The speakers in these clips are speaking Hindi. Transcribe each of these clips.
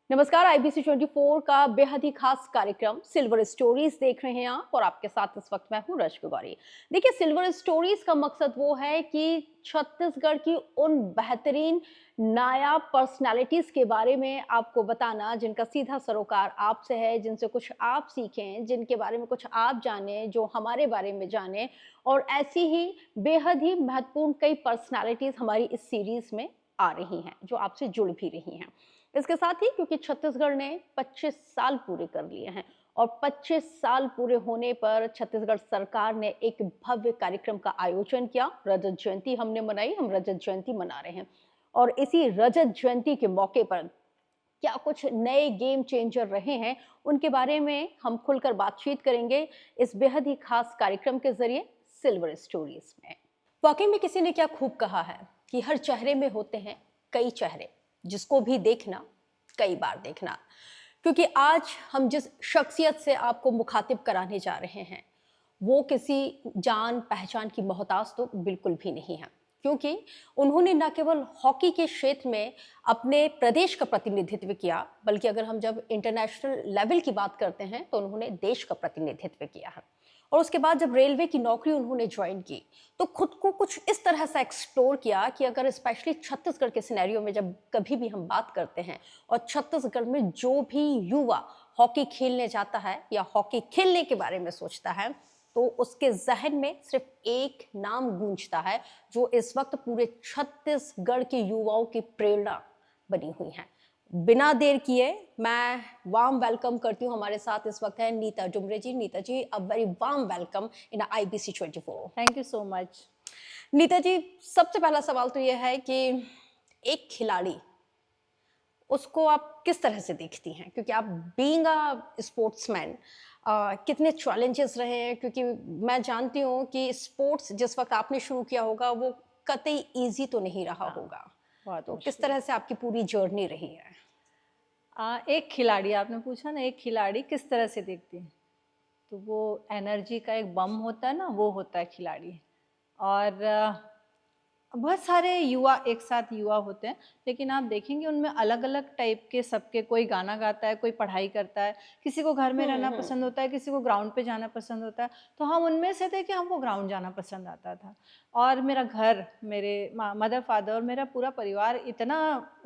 नमस्कार। आईबीसी 24 का बेहद ही खास कार्यक्रम सिल्वर स्टोरीज देख रहे हैं आप, और आपके साथ इस वक्त मैं हूं रश्मि गौरी। देखिए, सिल्वर स्टोरीज का मकसद वो है कि छत्तीसगढ़ की उन बेहतरीन नायाब पर्सनालिटीज के बारे में आपको बताना जिनका सीधा सरोकार आपसे है, जिनसे कुछ आप सीखें, जिनके बारे में कुछ आप जानें, जो हमारे बारे में जानें। और ऐसी ही बेहद ही महत्वपूर्ण कई पर्सनालिटीज हमारी इस सीरीज में आ रही हैं, जो आपसे जुड़ भी रही हैं। इसके साथ ही क्योंकि छत्तीसगढ़ ने 25 साल पूरे कर लिए हैं, और 25 साल पूरे होने पर छत्तीसगढ़ सरकार ने एक भव्य कार्यक्रम का आयोजन किया। रजत जयंती हमने मनाई, हम रजत जयंती मना रहे हैं। और इसी रजत जयंती के मौके पर क्या कुछ नए गेम चेंजर रहे हैं, उनके बारे में हम खुलकर बातचीत करेंगे इस बेहद ही खास कार्यक्रम के जरिए सिल्वर स्टोरीज में। वाकई में किसी ने क्या खूब कहा है कि हर चेहरे में होते हैं कई चेहरे, जिसको भी देखना कई बार देखना। क्योंकि आज हम जिस शख्सियत से आपको मुखातिब कराने जा रहे हैं, वो किसी जान पहचान की मोहताज तो बिल्कुल भी नहीं है। क्योंकि उन्होंने न केवल हॉकी के क्षेत्र में अपने प्रदेश का प्रतिनिधित्व किया, बल्कि अगर हम जब इंटरनेशनल लेवल की बात करते हैं तो उन्होंने देश का प्रतिनिधित्व किया है। और उसके बाद जब रेलवे की नौकरी उन्होंने ज्वाइन की, तो खुद को कुछ इस तरह से एक्सप्लोर किया कि अगर स्पेशली छत्तीसगढ़ के सिनेरियो में जब कभी भी हम बात करते हैं, और छत्तीसगढ़ में जो भी युवा हॉकी खेलने जाता है या हॉकी खेलने के बारे में सोचता है, तो उसके जहन में सिर्फ एक नाम गूंजता है, जो इस वक्त पूरे छत्तीसगढ़ के युवाओं की प्रेरणा बनी हुई है। बिना देर किए मैं वार्म वेलकम करती हूँ। हमारे साथ इस वक्त है Neeta Dumre ji. Neeta ji, a very warm welcome in IBC 24। Thank you so much. Neeta ji, सबसे पहला सवाल तो यह है कि एक खिलाड़ी, उसको आप किस तरह से देखती हैं? क्योंकि आप बीइंग अ स्पोर्ट्समैन, कितने चैलेंजेस रहे हैं? क्योंकि मैं जानती हूँ कि स्पोर्ट्स जिस वक्त आपने शुरू किया होगा, वो कतई ईजी तो नहीं रहा हाँ, होगा। बहुत तो किस मुश्किल। तरह से आपकी पूरी जर्नी रही है? एक खिलाड़ी आपने पूछा ना, एक खिलाड़ी किस तरह से देखती है, तो वो एनर्जी का एक बम होता है ना, वो होता है खिलाड़ी। और बहुत सारे युवा एक साथ युवा होते हैं, लेकिन आप देखेंगे उनमें अलग अलग टाइप के सबके, कोई गाना गाता है, कोई पढ़ाई करता है, किसी को घर में रहना पसंद होता है, किसी को ग्राउंड पे जाना पसंद होता है। तो हम उनमें से थे कि हमको ग्राउंड जाना पसंद आता था। और मेरा घर, मेरे मदर फादर और मेरा पूरा परिवार इतना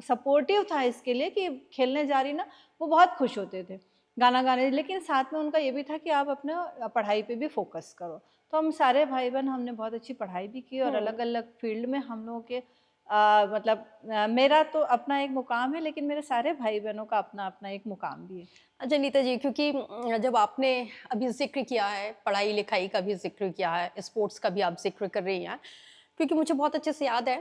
सपोर्टिव था इसके लिए कि खेलने जा रही ना, वो बहुत खुश होते थे गाना गाने। लेकिन साथ में उनका ये भी था कि आप अपना पढ़ाई पे भी फोकस करो। तो हम सारे भाई बहन हमने बहुत अच्छी पढ़ाई भी की, और अलग अलग फील्ड में हम लोगों के मतलब मेरा तो अपना एक मुकाम है, लेकिन मेरे सारे भाई बहनों का अपना अपना एक मुकाम भी है। अच्छा नीता जी, क्योंकि जब आपने अभी ज़िक्र किया है, पढ़ाई-लिखाई का भी ज़िक्र किया है, स्पोर्ट्स का भी आप ज़िक्र कर रही हैं, क्योंकि मुझे बहुत अच्छे से याद है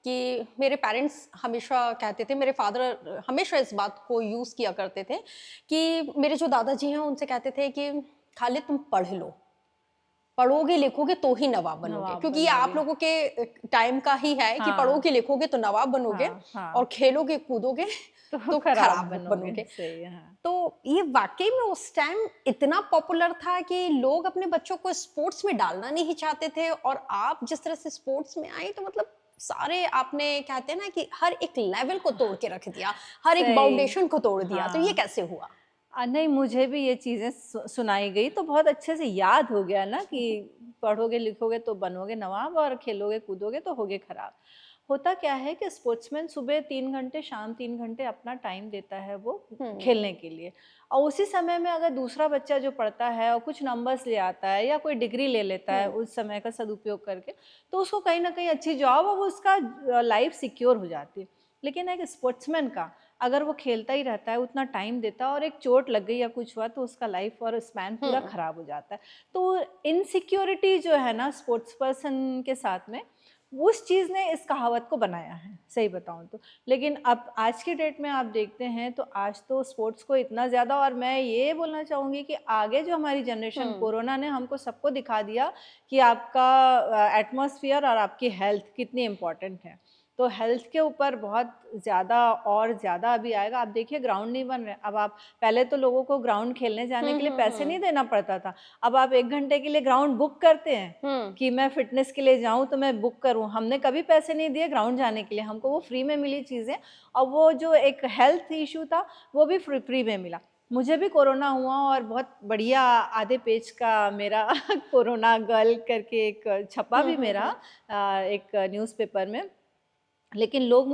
कि मेरे पेरेंट्स हमेशा कहते थे, मेरे फ़ादर हमेशा इस बात को यूज़ किया करते थे कि मेरे जो दादाजी हैं, उनसे कहते थे कि खाली तुम पढ़ लो, पढ़ोगे लिखोगे तो ही नवाब बनोगे। नवाब क्योंकि ये आप बनोगे। लोगों के टाइम का ही है कि हाँ, पढ़ोगे लिखोगे तो नवाब बनोगे, हाँ, और हाँ। खेलोगे कूदोगे तो तो खराब खराब बनोगे, बनोगे। सही है, हाँ। तो ये वाक़ई में उस टाइम इतना पॉपुलर था कि लोग अपने बच्चों को स्पोर्ट्स में डालना नहीं चाहते थे, और आप जिस तरह से स्पोर्ट्स में आई, तो मतलब सारे आपने, कहते हैं ना कि हर एक लेवल को तोड़ के रख दिया, हर एक सही, बाउंडेशन को तोड़ दिया। तो ये हाँ। कैसे हुआ? नहीं, मुझे भी ये चीज़ें सुनाई गई तो बहुत अच्छे से याद हो गया ना कि पढ़ोगे लिखोगे तो बनोगे नवाब, और खेलोगे कूदोगे तो होगे खराब। होता क्या है कि स्पोर्ट्समैन सुबह 3 घंटे, शाम 3 घंटे अपना टाइम देता है वो हुँ, खेलने के लिए। और उसी समय में अगर दूसरा बच्चा जो पढ़ता है और कुछ नंबर्स ले आता है या कोई डिग्री ले लेता है हुँ, उस समय का सदुपयोग करके, तो उसको कहीं न कहीं अच्छी जॉब और वो उसका लाइफ़ सिक्योर हो जाती है। लेकिन एक स्पोर्ट्समैन का, अगर वो खेलता ही रहता है, उतना टाइम देता है और एक चोट लग गई या कुछ हुआ, तो उसका लाइफ और स्पैन पूरा हुँ। खराब हो जाता है। तो इनसिक्योरिटी जो है ना स्पोर्ट्स पर्सन के साथ में, उस चीज़ ने इस कहावत को बनाया है, सही बताऊँ तो। लेकिन अब आज की डेट में आप देखते हैं तो आज तो स्पोर्ट्स को इतना ज़्यादा, और मैं ये बोलना चाहूँगी कि आगे जो हमारी जनरेशन, हुँ, कोरोना ने हमको सबको दिखा दिया कि आपका एटमॉस्फियर और आपकी हेल्थ कितनी इम्पोर्टेंट है। तो हेल्थ के ऊपर बहुत ज़्यादा और ज़्यादा अभी आएगा। आप देखिए ग्राउंड नहीं बन रहे। अब आप पहले तो लोगों को ग्राउंड खेलने जाने के लिए पैसे नहीं देना पड़ता था। अब आप 1 घंटे के लिए ग्राउंड बुक करते हैं कि मैं फ़िटनेस के लिए जाऊँ तो मैं बुक करूँ। हमने कभी पैसे नहीं दिए ग्राउंड जाने के लिए, हमको वो फ्री में मिली चीज़ें, और वो जो एक हेल्थ इश्यू था वो भी फ्री में मिला। मुझे भी कोरोना हुआ और बहुत बढ़िया आधे पेज का मेरा कोरोना गर्ल करके एक छपा भी मेरा एक न्यूज़पेपर में। लेकिन लोग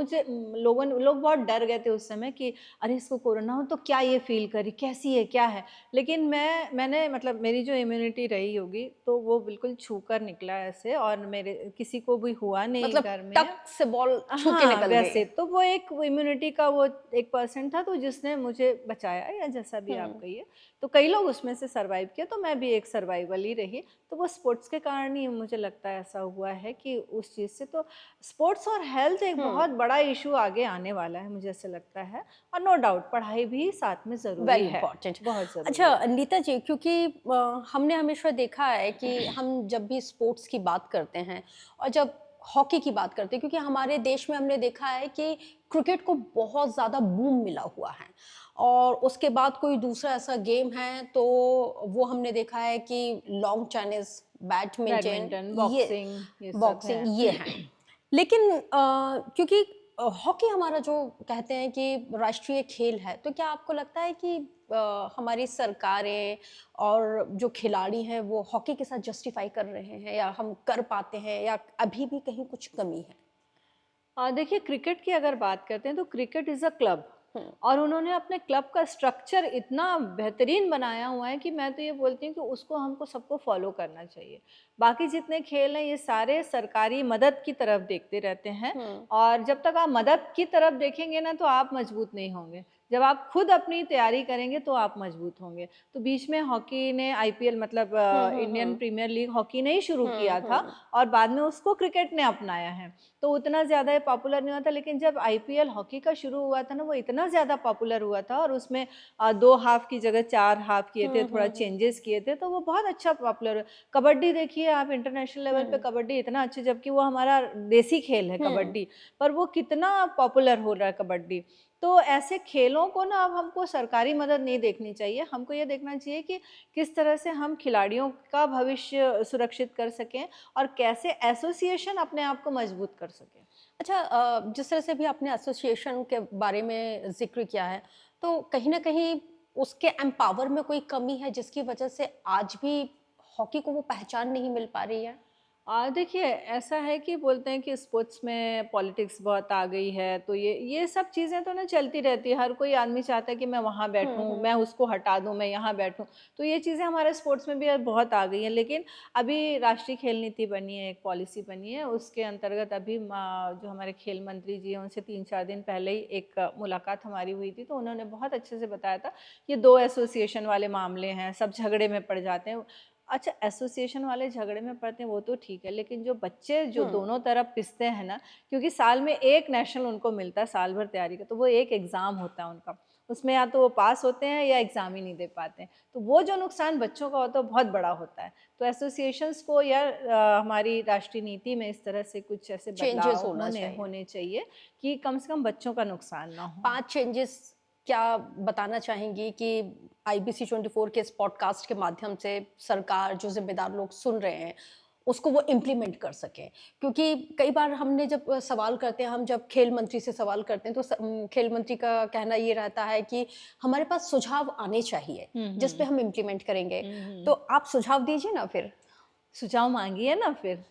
बहुत डर गए थे उस समय कि अरे इसको कोरोना हो तो क्या ये फ़ील करी, कैसी है, क्या है? लेकिन मैंने मतलब मेरी जो इम्यूनिटी रही होगी तो वो बिल्कुल छूकर निकला ऐसे, और मेरे किसी को भी हुआ नहीं मतलब घर में। टक से बॉल छू के हाँ, निकल वैसे गई। तो वो एक इम्यूनिटी का वो एक पर्सन था तो जिसने मुझे बचाया, या जैसा भी आप हुँ। कहिए। तो कई लोग उसमें से सर्वाइव किए, तो मैं भी एक सर्वाइवल ही रही। तो वो स्पोर्ट्स के कारण ही मुझे लगता है ऐसा हुआ है कि उस चीज़ से तो स्पोर्ट्स और हेल्थ एक हुँ। बहुत बड़ा इश्यू आगे आने वाला है, मुझे ऐसा लगता है। और नो डाउट पढ़ाई भी साथ में ज़रूरी वेरी है, इम्पोर्टेंट। बहुत ज़रूरी अच्छा है। नीता जी, क्योंकि हमने हमेशा देखा है कि हम जब भी स्पोर्ट्स की बात करते हैं और जब हॉकी की बात करते हैं, क्योंकि हमारे देश में हमने देखा है कि क्रिकेट को बहुत ज़्यादा बूम मिला हुआ है, और उसके बाद कोई दूसरा ऐसा गेम है तो वो हमने देखा है कि लॉन्ग टेनिस, बैडमिंटन, बैडमिंटन, ये बॉक्सिंग, ये सब है। बॉक्सिंग ये हैं। लेकिन क्योंकि हॉकी हमारा जो कहते हैं कि राष्ट्रीय खेल है, तो क्या आपको लगता है कि हमारी सरकारें और जो खिलाड़ी हैं वो हॉकी के साथ जस्टिफाई कर रहे हैं, या हम कर पाते हैं, या अभी भी कहीं कुछ कमी है? देखिए क्रिकेट की अगर बात करते हैं तो क्रिकेट इज़ अ क्लब, हुँ। और उन्होंने अपने क्लब का स्ट्रक्चर इतना बेहतरीन बनाया हुआ है कि मैं तो ये बोलती हूँ कि उसको हमको सबको फॉलो करना चाहिए। बाकी जितने खेल हैं ये सारे सरकारी मदद की तरफ देखते रहते हैं, हुँ। और जब तक आप मदद की तरफ देखेंगे ना तो आप मजबूत नहीं होंगे। जब आप खुद अपनी तैयारी करेंगे तो आप मजबूत होंगे। तो बीच में हॉकी ने आईपीएल मतलब हुँ, हुँ, इंडियन हुँ। प्रीमियर लीग हॉकी ने ही शुरू हुँ, किया था, हुँ। और बाद में उसको क्रिकेट ने अपनाया है। तो उतना ज़्यादा पॉपुलर नहीं हुआ था, लेकिन जब आईपीएल हॉकी का शुरू हुआ था ना वो इतना ज़्यादा पॉपुलर हुआ था, और उसमें 2 हाफ़ की जगह 4 हाफ़ किए थे, हुँ, थोड़ा हुँ, हुँ। चेंजेस किए थे, तो वो बहुत अच्छा पॉपुलर हुआ। कबड्डी देखिए आप, इंटरनेशनल लेवल पे हुँ, कबड्डी इतना अच्छा, जबकि वो हमारा देसी खेल है हुँ। कबड्डी, पर वो कितना पॉपुलर हो रहा है कबड्डी। तो ऐसे खेलों को ना अब हमको सरकारी मदद नहीं देखनी चाहिए, हमको ये देखना चाहिए कि किस तरह से हम खिलाड़ियों का भविष्य सुरक्षित कर सकें और कैसे एसोसिएशन अपने आप को मजबूत कर सके। अच्छा, जिस तरह से भी आपने एसोसिएशन के बारे में ज़िक्र किया है, तो कहीं न कहीं उसके एम्पावर में कोई कमी है जिसकी वजह से आज भी हॉकी को वो पहचान नहीं मिल पा रही है? देखिए ऐसा है कि बोलते हैं कि स्पोर्ट्स में पॉलिटिक्स बहुत आ गई है, तो ये सब चीज़ें तो ना चलती रहती है। हर कोई आदमी चाहता है कि मैं वहाँ हुँ, बैठूँ, मैं हुँ। उसको हटा दूँ, मैं यहाँ बैठूँ। तो ये चीज़ें हमारे स्पोर्ट्स में भी अब बहुत आ गई हैं। लेकिन अभी राष्ट्रीय खेल नीति बनी है, एक पॉलिसी बनी है, उसके अंतर्गत अभी जो हमारे खेल मंत्री जी हैं, उनसे 3-4 दिन पहले ही एक मुलाकात हमारी हुई थी, तो उन्होंने बहुत अच्छे से बताया था, ये 2 एसोसिएशन वाले मामले हैं, सब झगड़े में पड़ जाते हैं। अच्छा, एसोसिएशन वाले झगड़े में पड़ते हैं वो तो ठीक है, लेकिन जो बच्चे जो हुँ। दोनों तरफ पिसते हैं ना, क्योंकि साल में एक नेशनल उनको मिलता है साल भर तैयारी का, तो वो एक एग्ज़ाम होता है उनका, उसमें या तो वो पास होते हैं या एग्ज़ाम ही नहीं दे पाते हैं। तो वो जो नुकसान बच्चों का होता है वो बहुत बड़ा होता है। तो एसोसिएशंस को या हमारी राष्ट्रीय नीति में इस तरह से कुछ ऐसे चेंजेज़ बदलाव होना होने चाहिए। होने चाहिए कि कम से कम बच्चों का नुकसान ना हो। 5 चेंजेस क्या बताना चाहेंगी कि आईबीसी 24 के इस पॉडकास्ट के माध्यम से सरकार, जो ज़िम्मेदार लोग सुन रहे हैं, उसको वो इम्प्लीमेंट कर सकें? क्योंकि कई बार हमने जब सवाल करते हैं, हम जब खेल मंत्री से सवाल करते हैं, तो खेल मंत्री का कहना ये रहता है कि हमारे पास सुझाव आने चाहिए, हुँ, जिस पे हुँ। हम इम्प्लीमेंट करेंगे। हुँ, तो हुँ। आप सुझाव दीजिए ना फिर। सुझाव माँगिए ना फिर।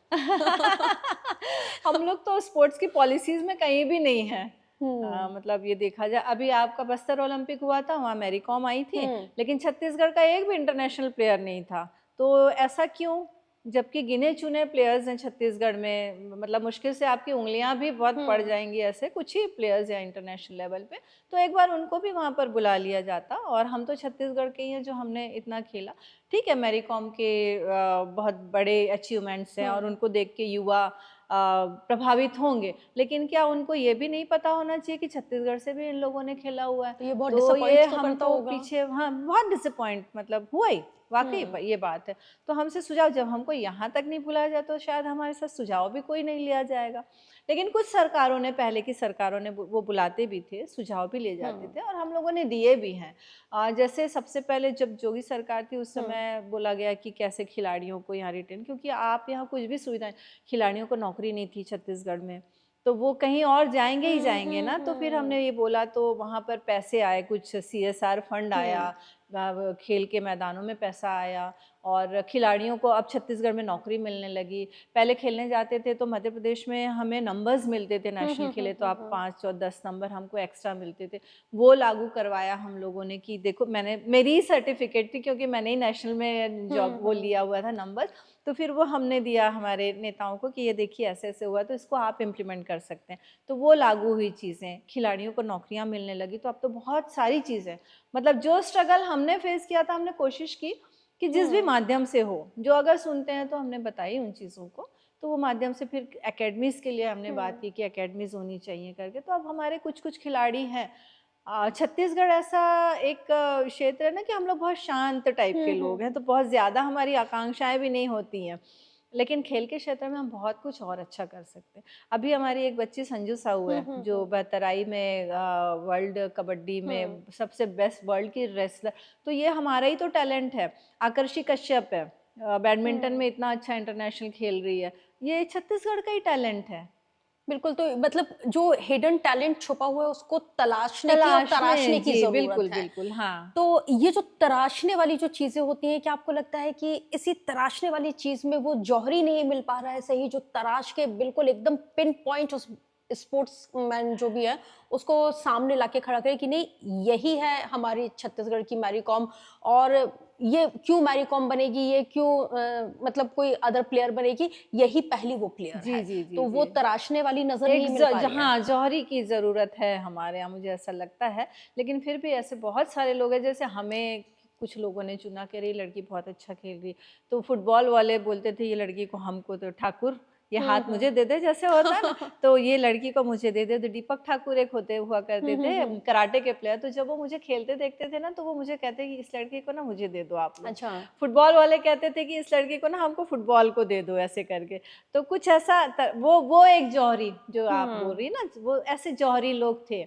हम लोग तो स्पोर्ट्स की पॉलिसीज़ में कहीं भी नहीं हैं। हुँ, मतलब ये देखा जाए, अभी आपका बस्तर ओलंपिक हुआ था, वहाँ मैरी कॉम आई थी, हुँ। लेकिन छत्तीसगढ़ का एक भी इंटरनेशनल प्लेयर नहीं था। तो ऐसा क्यों? जबकि गिने-चुने प्लेयर्स हैं छत्तीसगढ़ में, मतलब मुश्किल से आपकी उँगलियाँ भी बहुत पड़ हुँ। जाएँगी, ऐसे कुछ ही प्लेयर्स हैं इंटरनेशनल लेवल पे। तो एक बार उनको भी वहाँ पर बुला लिया जाता, और हम तो छत्तीसगढ़ के ही हैं जो हमने इतना खेला। ठीक है, मैरी कॉम के बहुत बड़े अचीवमेंट्स हैं, हुँ, और हुँ। उनको देख के युवा प्रभावित होंगे, लेकिन क्या उनको ये भी नहीं पता होना चाहिए कि छत्तीसगढ़ से भी इन लोगों ने खेला हुआ है। तो ये बहुत तो ये डिसअपॉइंट तो करता हमको होगा। पीछे, हाँ, बहुत डिसअपॉइंट मतलब हुआ ही, वाक़ई ये बात है। तो हमसे सुझाव, जब हमको यहाँ तक नहीं बुलाया जाए तो शायद हमारे साथ सुझाव भी कोई नहीं लिया जाएगा। लेकिन कुछ सरकारों ने, पहले की सरकारों ने वो बुलाते भी थे, सुझाव भी ले जाते थे और हम लोगों ने दिए भी हैं। जैसे सबसे पहले जब जोगी सरकार थी उस समय बोला गया कि कैसे खिलाड़ियों को यहाँ रिटेन, क्योंकि आप यहाँ कुछ भी सुविधाएं, खिलाड़ियों को नौकरी नहीं थी छत्तीसगढ़ में, तो वो कहीं और जाएंगे ही जाएंगे ना। तो फिर हमने ये बोला, तो वहाँ पर पैसे आए, कुछ CSR फंड आया, खेल के मैदानों में पैसा आया और खिलाड़ियों को अब छत्तीसगढ़ में नौकरी मिलने लगी। पहले खेलने जाते थे तो मध्य प्रदेश में हमें नंबर्स मिलते थे, नेशनल खेले तो आप 5 और 10 नंबर हमको एक्स्ट्रा मिलते थे। वो लागू करवाया हम लोगों ने कि देखो, मेरी ही सर्टिफिकेट थी क्योंकि मैंने ही नेशनल में जॉब वो लिया हुआ था नंबर, तो फिर वो हमने दिया हमारे नेताओं को कि ये देखिए ऐसे ऐसे हुआ, तो इसको आप इम्प्लीमेंट कर सकते हैं। तो वो लागू हुई चीज़ें, खिलाड़ियों को नौकरियां मिलने लगी। तो अब तो बहुत सारी चीज़ें, मतलब जो स्ट्रगल हमने फेस किया था, हमने कोशिश की कि जिस भी माध्यम से हो, जो अगर सुनते हैं तो हमने बताई उन चीज़ों को, तो वो माध्यम से फिर एकेडमीज़ के लिए हमने बात की कि एकेडमीज़ होनी चाहिए करके। तो अब हमारे कुछ कुछ खिलाड़ी हैं। छत्तीसगढ़ ऐसा एक क्षेत्र है ना कि हम लोग बहुत शांत टाइप के लोग हैं, तो बहुत ज़्यादा हमारी आकांक्षाएं भी नहीं होती हैं, लेकिन खेल के क्षेत्र में हम बहुत कुछ और अच्छा कर सकते हैं। अभी हमारी एक बच्ची संजू साहू है जो बहतराई में वर्ल्ड कबड्डी में सबसे बेस्ट वर्ल्ड की रेसलर, तो ये हमारा ही तो टैलेंट है। आकर्षि कश्यप है, बैडमिंटन में इतना अच्छा इंटरनेशनल खेल रही है, ये छत्तीसगढ़ का ही टैलेंट है। बिल्कुल, तो मतलब जो हिडन टैलेंट छुपा हुआ है उसको तलाशने की और तराशने की जी, ज़रूरत बिल्कुल, है। बिल्कुल, हाँ। तो ये जो तराशने वाली जो चीज़ें होती हैं, क्या आपको लगता है कि इसी तराशने वाली चीज़ में वो जौहरी नहीं मिल पा रहा है सही, जो तराश के बिल्कुल एकदम पिन पॉइंट उस स्पोर्ट्समैन जो भी है, उसको सामने लाके खड़ा करे कि नहीं, यही है हमारी छत्तीसगढ़ की मैरी कॉम, और ये क्यों मैरी कॉम बनेगी, ये क्यों मतलब कोई अदर प्लेयर बनेगी, यही पहली वो प्लेयर जी, है। जी, जी, तो वो जी। तराशने वाली नज़र एक नहीं मिल पा रही है। जहाँ जौहरी की ज़रूरत है हमारे यहाँ, मुझे ऐसा लगता है। लेकिन फिर भी ऐसे बहुत सारे लोग हैं, जैसे हमें कुछ लोगों ने चुना कि अरे ये लड़की बहुत अच्छा खेल रही, तो फुटबॉल वाले बोलते थे ये लड़की को हमको तो ठाकुर, ये हाथ मुझे दे दे, जैसे होता है ना, तो ये लड़की को मुझे दे दे। तो दीपक ठाकुर एक होते हुआ करते थे कराटे के प्लेयर, तो जब वो मुझे खेलते देखते थे ना, तो वो मुझे कहते कि इस लड़की को ना मुझे दे दो आप लोग। अच्छा। फुटबॉल वाले कहते थे कि इस लड़की को ना हमको फुटबॉल को दे दो, ऐसे करके। तो कुछ ऐसा वो एक जौहरी जो आप बोल रही ना, वो ऐसे जौहरी लोग थे।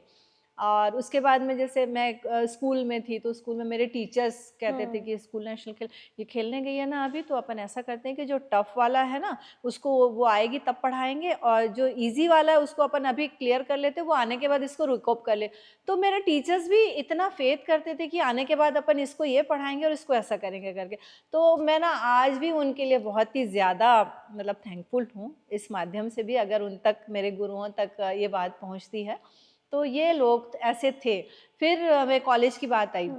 और उसके बाद में जैसे मैं स्कूल में थी, तो स्कूल में मेरे टीचर्स कहते थे कि स्कूल नेशनल खेल ये खेलने गई है ना अभी, तो अपन ऐसा करते हैं कि जो टफ वाला है ना उसको वो आएगी तब पढ़ाएंगे, और जो इजी वाला है उसको अपन अभी क्लियर कर लेते, वो आने के बाद इसको रिकॉप कर ले। तो मेरे टीचर्स भी इतना फेथ करते थे कि आने के बाद अपन इसको ये पढ़ाएंगे और इसको ऐसा करेंगे करके। तो मैं ना आज भी उनके लिए बहुत ही ज़्यादा मतलब थैंकफुल हूँ इस माध्यम से भी, अगर उन तक, मेरे गुरुओं तक ये बात पहुँचती है। तो ये लोग ऐसे थे। फिर मैं कॉलेज की बात आई।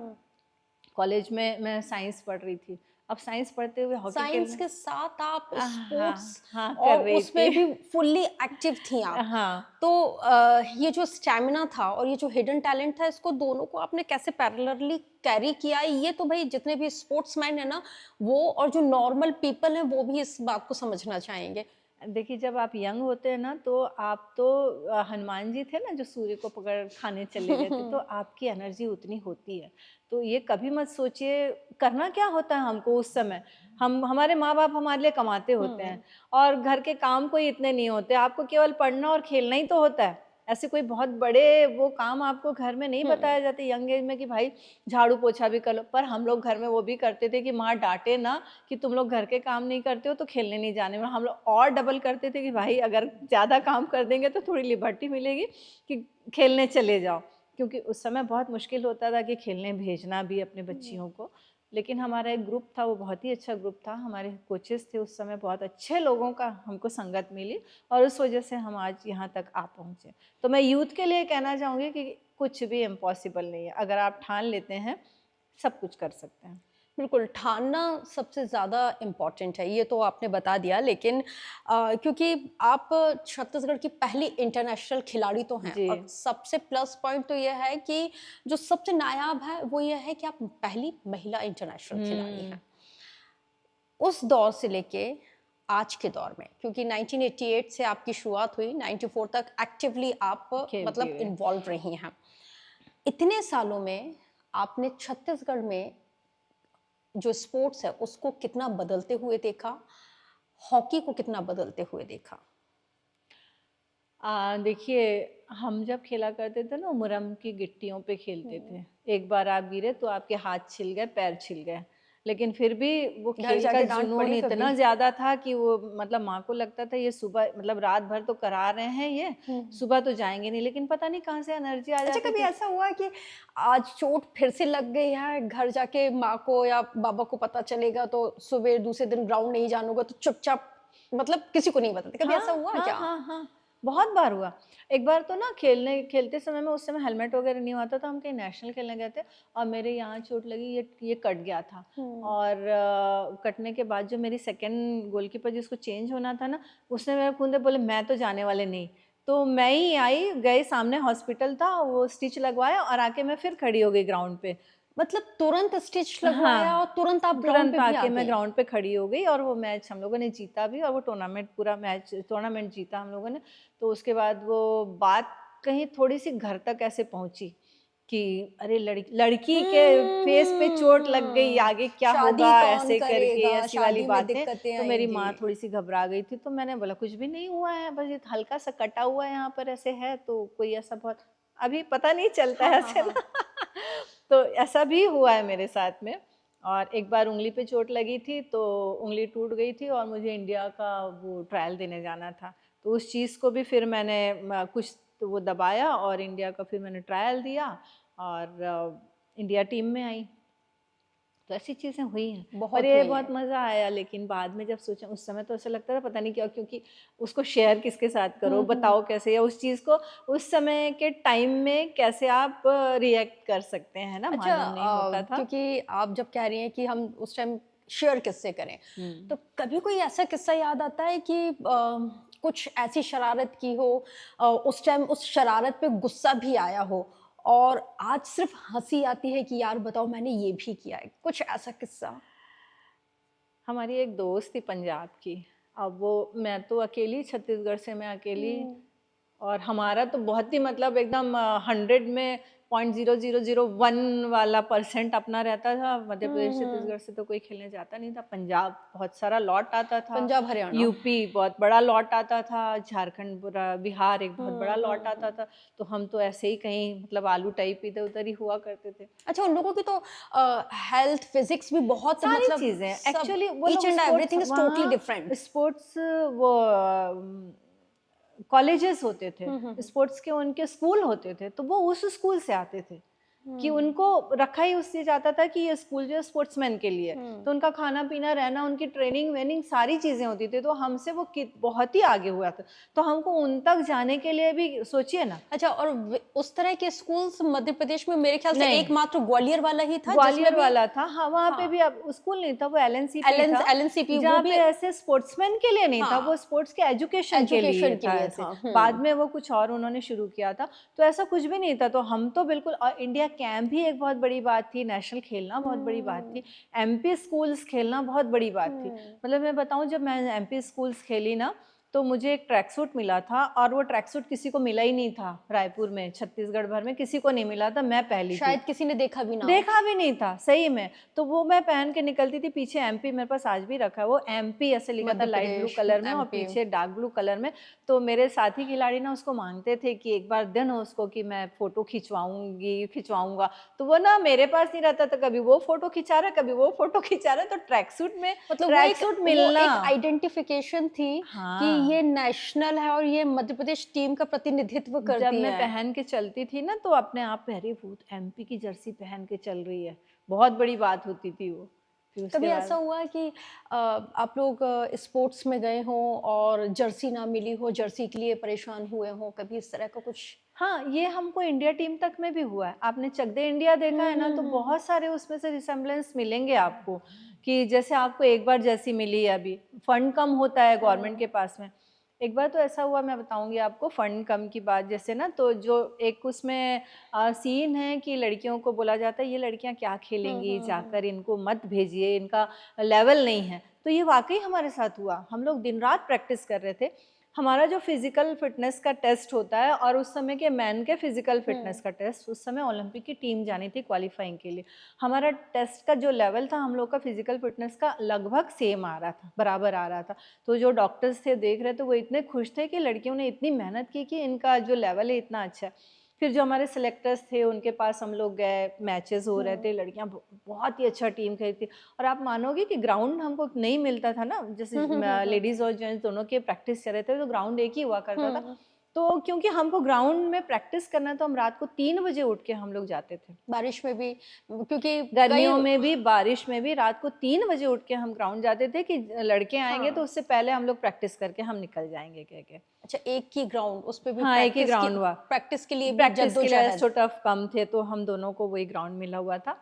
कॉलेज में मैं साइंस पढ़ रही थी। अब साइंस पढ़ते हुए हॉकी साइंस खेलना, के साथ आप हाँ, स्पोर्ट्स हाँ, कर और रही उसमें भी थी। फुल्ली एक्टिव थी आप। हाँ। तो ये जो स्टैमिना था और ये जो हिडन टैलेंट था, इसको दोनों को आपने कैसे पैरेलली कैरी किया? ये तो भाई जितने भी स्पोर्ट्समैन है ना, वो और जो नॉर्मल पीपल हैं वो भी इस बात को समझना चाहेंगे। देखिए, जब आप यंग होते हैं ना, तो आप तो हनुमान जी थे ना जो सूर्य को पकड़ खाने चले गए थे, तो आपकी एनर्जी उतनी होती है। तो ये कभी मत सोचिए करना क्या होता है हमको उस समय। हमारे माँ बाप हमारे लिए कमाते होते हैं और घर के काम कोई इतने नहीं होते, आपको केवल पढ़ना और खेलना ही तो होता है। ऐसे कोई बहुत बड़े वो काम आपको घर में नहीं बताया जाते यंग एज में कि भाई झाड़ू पोछा भी कर लो। पर हम लोग घर में वो भी करते थे कि माँ डांटे ना कि तुम लोग घर के काम नहीं करते हो तो खेलने नहीं जाने में। हम लोग और डबल करते थे कि भाई अगर ज़्यादा काम कर देंगे तो थोड़ी लिबर्टी मिलेगी कि खेलने चले जाओ, क्योंकि उस समय बहुत मुश्किल होता था कि खेलने भेजना भी अपने बच्चियों को। लेकिन हमारा एक ग्रुप था, वो बहुत ही अच्छा ग्रुप था, हमारे कोचेस थे उस समय, बहुत अच्छे लोगों का हमको संगत मिली और उस वजह से हम आज यहाँ तक आ पहुँचे। तो मैं यूथ के लिए कहना चाहूँगी कि कुछ भी इम्पॉसिबल नहीं है, अगर आप ठान लेते हैं सब कुछ कर सकते हैं। बिल्कुल, ठानना सबसे ज़्यादा इम्पोर्टेंट है, ये तो आपने बता दिया, लेकिन क्योंकि आप छत्तीसगढ़ की पहली इंटरनेशनल खिलाड़ी तो हैं जी। और सबसे प्लस पॉइंट तो ये है कि जो सबसे नायाब है, वो ये है कि आप पहली महिला इंटरनेशनल खिलाड़ी हैं। उस दौर से लेके आज के दौर में, क्योंकि 1988 से आपकी शुरुआत हुई, 94 तक एक्टिवली आप खेलती मतलब हुई। इन्वॉल्व रही हैं। इतने सालों में आपने छत्तीसगढ़ में जो स्पोर्ट्स है उसको कितना बदलते हुए देखा, हॉकी को कितना बदलते हुए देखा? देखिए, हम जब खेला करते थे ना, मुरम की गिट्टियों पे खेलते हम्म। थे। एक बार आप गिरे तो आपके हाथ छिल गए, पैर छिल गए। लेकिन फिर भी वो घर खेल का जाके डांट जुनून पड़ी इतना कभी? ज़्यादा था कि वो मतलब माँ को लगता था ये सुबह मतलब रात भर तो करा रहे हैं ये, हम्म। सुबह तो जाएँगे नहीं। लेकिन पता नहीं कहाँ से एनर्जी आ अच्छा, जाती कभी थी। ऐसा हुआ कि आज चोट फिर से लग गई है, घर जाके माँ को या बाबा को पता चलेगा तो सुबह दूसरे दिन ग्राउंड नहीं जानूंगा तो चुपचाप, मतलब किसी को नहीं बताते, कभी ऐसा हाँ, हुआ हाँ, क्या? हाँ, हाँ, बहुत बार हुआ। एक बार तो ना खेलते समय में, उस समय हेलमेट वगैरह नहीं होता था, हम कहीं नेशनल खेलने गए थे और मेरे यहाँ चोट लगी, ये कट गया था। हम्म। और कटने के बाद जो मेरी सेकंड गोलकीपर जिसको चेंज होना था ना, उसने मेरे खून दे बोले मैं तो जाने वाले नहीं। तो मैं ही आई, गए सामने हॉस्पिटल था, वो स्टिच लगवाया और आके मैं फिर खड़ी हो गई ग्राउंड पे। मतलब तुरंत स्टिच लगवाया हाँ, और तुरंत आप ग्राउंड तुरंत पे भी आ आके मैं गए? ग्राउंड पे खड़ी हो गई और वो मैच हम लोगों ने जीता भी और वो टूर्नामेंट जीता हम लोगों ने। तो उसके बाद वो बात कहीं थोड़ी-सी घर तक ऐसे पहुँची कि अरे लड़की के फेस पे चोट लग गई, आगे क्या शादी होगा कौन ऐसे करके, करेगा, ऐसी वाली शादी में बातें। दिक्कतें तो मेरी आएंगी। माँ थोड़ी-सी घबरा गई थी, तो मैंने बोला कुछ भी नहीं हुआ है, बस ये हल्का-सा कटा हुआ है यहाँ पर ऐसे है, तो कोई ऐसा बहुत अभी पता नहीं चलता हाँ, है हाँ, ऐसे हाँ। ना। तो ऐसा भी हुआ है मेरे साथ में। और एक बार उँगली पे चोट लगी थी, तो उँगली टूट गई थी और मुझे इंडिया का वो ट्रायल देने जाना था। तो उस चीज़ को भी फिर मैंने कुछ तो वो दबाया और इंडिया का फिर मैंने ट्रायल दिया और इंडिया टीम में आई। तो ऐसी चीज़ें हुई हैं। पर बहुत ये हुई बहुत हैं। मज़ा आया, लेकिन बाद में जब सोचा, उस समय तो ऐसा लगता था पता नहीं क्या, क्योंकि उसको शेयर किसके साथ करो, हम्म। बताओ कैसे, या उस चीज़ को उस समय के टाइम में कैसे आप रिएक्ट कर सकते हैं ना, अच्छा, मालूम नहीं होता था। क्योंकि आप जब कह रही हैं कि हम उस टाइम शेयर किससे करें, हुँ। तो कभी कोई ऐसा किस्सा याद आता है कि कुछ ऐसी शरारत की हो, उस टाइम उस शरारत पे गुस्सा भी आया हो और आज सिर्फ हंसी आती है कि यार बताओ मैंने ये भी किया है, कुछ ऐसा किस्सा? हमारी एक दोस्त थी पंजाब की। अब वो, मैं तो अकेली, छत्तीसगढ़ से मैं अकेली, हम्म। और हमारा तो बहुत ही मतलब एकदम 100 में 0.0001 वाला परसेंट अपना रहता था। मध्य प्रदेश हम्म। छत्तीसगढ़ से तो कोई खेलने जाता नहीं था। पंजाब बहुत सारा लॉट आता था, पंजाब हरियाणा। यूपी बहुत बड़ा लॉट आता था, झारखंड पूरा, बिहार एक बहुत बड़ा लॉट आता हम्म। था। तो हम तो ऐसे ही कहीं मतलब आलू टाइप इधर उधर ही हुआ करते थे। अच्छा, उन लोगों की तो हेल्थ फिजिक्स भी बहुत, सारी मतलब चीज़ें सब, एक्चुअली वो ईच लोग and sports everything is totally वहाँ, डिफरेंट। स्पोर्ट्स वो कॉलेजेस होते थे, हम्म। स्पोर्ट्स के उनके स्कूल होते थे, तो वो उस स्कूल से आते थे कि हम्म। उनको रखा ही उससे जाता था कि ये स्कूल जो है स्पोर्ट्समैन के लिए। हम्म। तो उनका खाना पीना रहना, उनकी ट्रेनिंग वेनिंग सारी चीज़ें होती थी। तो हमसे वो बहुत ही आगे हुआ था, तो हमको उन तक जाने के लिए भी सोचिए ना। अच्छा, और उस तरह के स्कूल्स मध्य प्रदेश में मेरे ख्याल से नहीं, एकमात्र ग्वालियर वाला ही था जिसमें ग्वालियर भी। वाला था, हाँ, वहाँ पे हाँ, भी अब स्कूल नहीं था, वो एलएनसीपी एलन था, एलएनसीपी वो जहाँ पे भी। ऐसे स्पोर्ट्समैन के लिए नहीं था, हाँ, वो स्पोर्ट्स के एजुकेशन के लिए एजुकेशन के था लिए ऐसे। था। बाद में वो कुछ और उन्होंने शुरू किया था, तो ऐसा कुछ भी नहीं था। तो हम तो बिल्कुल, और इंडिया कैंप भी एक बहुत बड़ी बात थी, नेशनल खेलना बहुत बड़ी बात हम्म। थी, एमपी स्कूल्स खेलना बहुत बड़ी बात थी। हम्म। मतलब मैं बताऊँ, जब मैं एमपी स्कूल्स खेली ना, तो मुझे एक ट्रैक सूट मिला था, और वो ट्रैक सूट किसी को मिला ही नहीं था रायपुर में, छत्तीसगढ़ भर में किसी को नहीं मिला था, मैं पहली थी। शायद किसी ने देखा भी ना हो। देखा भी नहीं था सही में। तो वो मैं पहन के निकलती थी, पीछे एमपी मेरे पास आज भी रखा है, वो एमपी ऐसे लिखा था मध्य लाइट ब्लू प्रदेश, कलर में और एमपी। पीछे डार्क ब्लू कलर में। तो मेरे साथी खिलाड़ी ना उसको मांगते थे कि एक बार दिन हो उसको कि मैं फोटो खिंचवाऊंगा। तो वो ना मेरे पास नहीं रहता था, कभी वो फोटो खिंचा रहा है, कभी वो फोटो खिंचा रहा है। तो ट्रैक सूट में, मतलब ट्रैक सूट वो मिलना, एक आइडेंटिफिकेशन थी कि हाँ। ये नेशनल है और ये मध्य प्रदेश टीम का प्रतिनिधित्व जब करती मैं है। पहन के चलती थी ना, तो अपने आप, अरे वो एमपी की जर्सी पहन के चल रही है, बहुत बड़ी बात होती थी वो। फिर कभी उसके ऐसा बाद, हुआ है कि आप लोग स्पोर्ट्स में गए हों और जर्सी ना मिली हो, जर्सी के लिए परेशान हुए हों, कभी इस तरह का कुछ? हाँ, ये हमको इंडिया टीम तक में भी हुआ है। आपने चक दे इंडिया देखा है ना, तो हम्म। बहुत सारे उसमें से रिसेम्बलेंस मिलेंगे आपको, कि जैसे आपको एक बार जर्सी मिली है, अभी फंड कम होता है गवर्नमेंट के पास में, एक बार तो ऐसा हुआ, मैं बताऊंगी आपको, फंड कम की बात जैसे ना, तो जो एक उसमें सीन है कि लड़कियों को बोला जाता है ये लड़कियां क्या खेलेंगी, जाकर इनको मत भेजिए, इनका लेवल नहीं है। तो ये वाकई हमारे साथ हुआ। हम लोग दिन रात प्रैक्टिस कर रहे थे। हमारा जो फिजिकल फिटनेस का टेस्ट होता है, और उस समय के मैन के फिजिकल फिटनेस का टेस्ट, उस समय ओलंपिक की टीम जानी थी क्वालिफाइंग के लिए। हमारा टेस्ट का जो लेवल था हम लोग का फिजिकल फिटनेस का लगभग सेम आ रहा था, बराबर आ रहा था। तो जो डॉक्टर्स थे देख रहे थे, वो इतने खुश थे कि लड़कियों ने इतनी मेहनत की कि इनका जो लेवल है इतना अच्छा है। फिर जो हमारे सिलेक्टर्स थे उनके पास हम लोग गए, मैचेस हो रहे थे, लड़कियां बहुत ही अच्छा टीम खेलती थी। और आप मानोगे कि ग्राउंड हमको नहीं मिलता था ना, जैसे लेडीज और जेंट्स दोनों के प्रैक्टिस चल रहे थे, तो ग्राउंड एक ही हुआ करता था। तो क्योंकि हमको ग्राउंड में प्रैक्टिस करना है, तो हम रात को 3 बजे उठ के हम लोग जाते थे। बारिश में भी, क्योंकि गर्मियों में भी, बारिश में भी, रात को 3 बजे उठ के हम ग्राउंड जाते थे कि लड़के आएंगे तो उससे पहले हम लोग प्रैक्टिस करके हम निकल जाएंगे कह के। अच्छा, एक ही ग्राउंड, उस पे भी हाँ, एक ही ग्राउंड हुआ। प्रैक्टिस के लिए भी प्रैक्टिस के लिए जद्दोजहद। सो टफ कम थे, तो हम दोनों को वही ग्राउंड मिला हुआ था।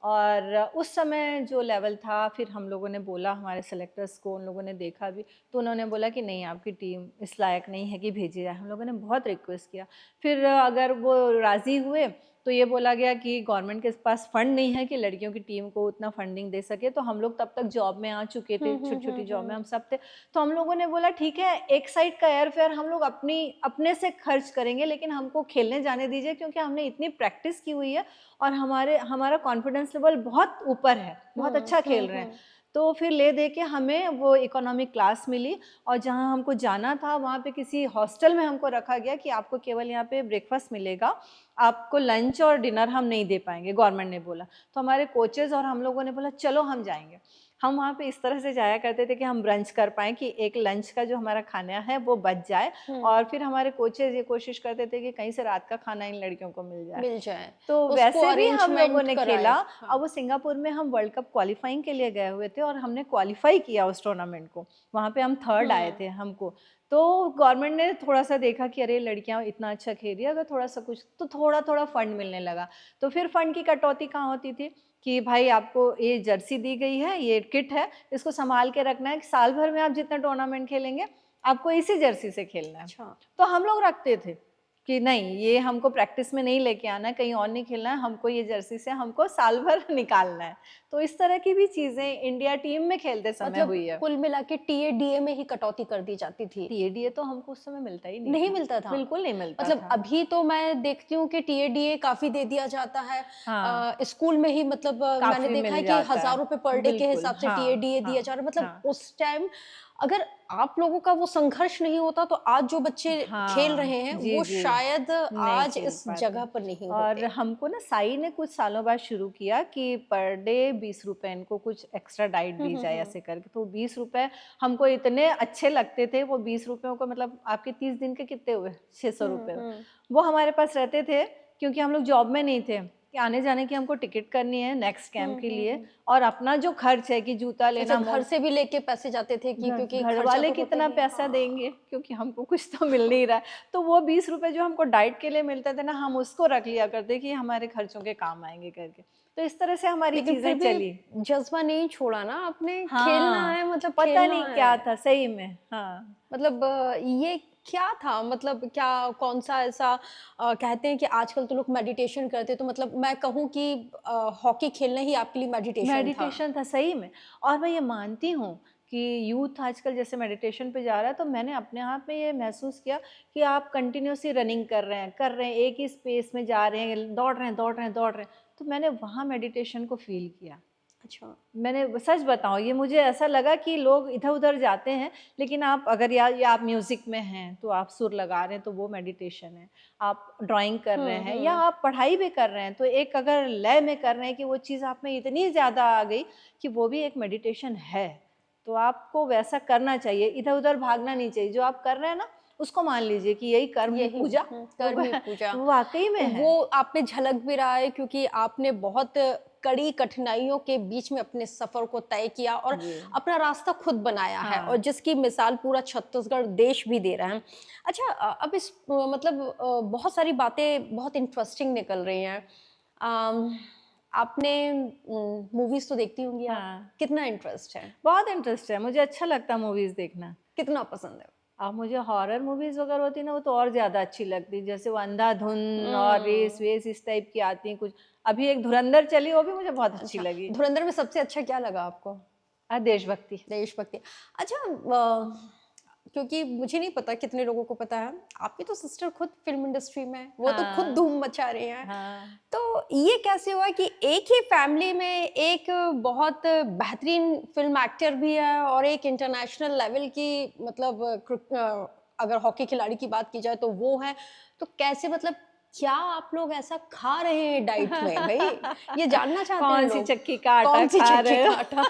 और उस समय जो लेवल था, फिर हम लोगों ने बोला हमारे सेलेक्टर्स को, उन लोगों ने देखा भी, तो उन्होंने बोला कि नहीं, आपकी टीम इस लायक नहीं है कि भेजी जाए। हम लोगों ने बहुत रिक्वेस्ट किया। फिर अगर वो राज़ी हुए तो ये बोला गया कि गवर्नमेंट के पास फंड नहीं है कि लड़कियों की टीम को उतना फंडिंग दे सके। तो हम लोग तब तक जॉब में आ चुके थे, छोटी छोटी जॉब में हम सब थे। तो हम लोगों ने बोला ठीक है, एक साइड का एयर फेयर हम लोग अपने से खर्च करेंगे, लेकिन हमको खेलने जाने दीजिए, क्योंकि हमने इतनी प्रैक्टिस की हुई है और हमारा कॉन्फिडेंस लेवल बहुत ऊपर है, बहुत अच्छा खेल रहे हैं। तो फिर ले दे के हमें वो इकोनॉमिक क्लास मिली, और जहाँ हमको जाना था वहाँ पे किसी हॉस्टल में हमको रखा गया कि आपको केवल यहाँ पे ब्रेकफास्ट मिलेगा, आपको लंच और डिनर हम नहीं दे पाएंगे, गवर्नमेंट ने बोला। तो हमारे कोचेज़ और हम लोगों ने बोला चलो हम जाएंगे। हम वहाँ पे इस तरह से जाया करते थे कि हम ब्रंच कर पाएँ, कि एक लंच का जो हमारा खाना है वो बच जाए, और फिर हमारे कोचेज़ ये कोशिश करते थे कि कहीं से रात का खाना इन लड़कियों को मिल जाए। तो उसको वैसे भी हम लोगों अरेंजमेंट ने कराए। खेला। हाँ। और वो सिंगापुर में हम वर्ल्ड कप क्वालिफाइंग के लिए गए हुए थे, और हमने क्वालिफाई किया उस टूर्नामेंट को। वहाँ पे हम थर्ड आए थे हमको। तो गवर्नमेंट ने थोड़ा सा देखा कि अरे लड़कियां इतना अच्छा खेल रही है, अगर थोड़ा सा कुछ, तो थोड़ा थोड़ा फंड मिलने लगा। तो फिर फंड की कटौती कहाँ होती थी कि भाई आपको ये जर्सी दी गई है, ये किट है, इसको संभाल के रखना है, कि साल भर में आप जितना टूर्नामेंट खेलेंगे आपको इसी जर्सी से खेलना है। अच्छा। तो हम लोग रखते थे कि नहीं, ये हमको प्रैक्टिस में नहीं लेके आना है, कहीं और नहीं खेलना है, हमको ये जर्सी से हमको साल भर निकालना है। तो इस तरह की भी चीजें इंडिया टीम में खेलते समय मतलब हुई है। कुल मिला के टीएडीए में ही कटौती कर दी जाती थी। टीएडीए तो हमको उस समय मिलता ही नहीं नहीं था। मिलता था। बिल्कुल नहीं मिलता मतलब था। अभी तो मैं देखती हूँ कि टीएडीए काफी दे दिया जाता है। हाँ, स्कूल में ही, मतलब मैंने काफी देखा है मिल कि जाता है। 1000 रुपए पर डे के बिल्कुल, हिसाब से हाँ, टीएडीए हाँ, दिया जा रहा है। मतलब हाँ, उस टाइम अगर आप लोगों का वो संघर्ष नहीं होता तो आज जो बच्चे खेल हाँ, रहे हैं जी, वो जी, शायद नहीं आज खेल इस पाते। जगह पर नहीं और होते। हमको ना साई ने कुछ सालों बाद शुरू किया कि पर डे 20 रुपए इनको कुछ एक्स्ट्रा डाइट दी जाए ऐसे करके। तो 20 रुपए हमको इतने अच्छे लगते थे, वो 20 रुपयों को, मतलब आपके 30 दिन के कितने हुए, 600 रुपये हुए। वो हमारे पास रहते थे, क्योंकि हम लोग जॉब में नहीं थे कि आने जाने की हमको टिकट करनी है नेक्स्ट कैंप के लिए, और अपना जो खर्च है कि जूता अच्छा, लेना, घर से भी लेके पैसे जाते थे कि क्योंकि घर खर्चा वाले तो होता कितना ही है। पैसा देंगे, क्योंकि हमको कुछ तो मिल नहीं रहा है। तो वो 20 रुपए जो हमको डाइट के लिए मिलते थे ना, हम उसको रख लिया करते कि हमारे खर्चों के काम आएंगे करके। तो इस तरह से हमारी लेकिन फिर चीजें भी चली। जज्बा नहीं छोड़ा ना आपने, खेलना हाँ, है मतलब पता खेलना नहीं क्या है। था सही में। हाँ, मतलब ये क्या था, मतलब क्या, कौन सा ऐसा, कहते हैं कि आजकल तो लोग मेडिटेशन करते हैं, तो मतलब मैं कहूँ कि हॉकी खेलना ही आपके लिए मेडिटेशन था। मेडिटेशन था सही में। और मैं ये मानती हूँ कि यूथ आजकल जैसे मेडिटेशन पे जा रहा है, तो मैंने अपने आप में ये महसूस किया कि आप कंटिन्यूसली रनिंग कर रहे हैं, एक ही स्पेस में जा रहे हैं, दौड़ रहे हैं, दौड़ रहे हैं, दौड़ रहे हैं। तो मैंने वहाँ मेडिटेशन को फील किया। अच्छा। मैंने सच बताऊँ, ये मुझे ऐसा लगा कि लोग इधर-उधर जाते हैं, लेकिन आप अगर या आप म्यूज़िक में हैं, तो आप सुर लगा रहे हैं, तो वो मेडिटेशन है। आप ड्राइंग कर रहे हैं या आप पढ़ाई भी कर रहे हैं, तो एक अगर लय में कर रहे हैं कि वो चीज़ आप में इतनी ज़्यादा आ गई कि वो भी एक मेडिटेशन है। तो आपको वैसा करना चाहिए, इधर-उधर भागना नहीं चाहिए। जो आप कर रहे हैं ना, उसको मान लीजिए कि यही कर्म है, यही पूजा। वो कर्म ही पूजा। वो वाक़ई में है। वो आप में झलक भी रहा है क्योंकि आपने बहुत कड़ी कठिनाइयों के बीच में अपने सफर को तय किया और जी। अपना रास्ता खुद बनाया है, और हाँ। जिसकी मिसाल पूरा छत्तीसगढ़ देश भी दे रहा है। अच्छा, अब इस मतलब बहुत सारी बातें बहुत इंटरेस्टिंग निकल रही हैं। अम, आपने मूवीज तो देखती होंगी आप, हाँ। कितना इंटरेस्ट है, बहुत इंटरेस्ट है, मुझे अच्छा लगता है मूवीज़ देखना। कितना पसंद है? अब मुझे हॉरर मूवीज वगैरह होती ना, वो तो और ज्यादा अच्छी लगती, जैसे वो अंधाधुन और रेस वेस इस टाइप की आती हैं कुछ। अभी एक धुरंधर चली, वो भी मुझे बहुत अच्छी अच्छा, लगी। धुरंधर में सबसे अच्छा क्या लगा आपको? देशभक्ति। देशभक्ति। अच्छा, क्योंकि मुझे नहीं पता कितने लोगों को पता है, आपकी तो सिस्टर खुद फ़िल्म इंडस्ट्री में है, वो तो खुद हाँ धूम मचा रही हैं। हाँ तो ये कैसे हुआ कि एक ही फैमिली में एक बहुत बेहतरीन फ़िल्म एक्टर भी है और एक इंटरनेशनल लेवल की, मतलब अगर हॉकी खिलाड़ी की बात की जाए तो वो हैं। तो कैसे, मतलब क्या आप लोग ऐसा खा रहे हैं डाइट में भई? ये जानना चाहते हैं कौन सी लोग। चक्की का आटा कौन-सी खा चक्की रहे का हो? आटा?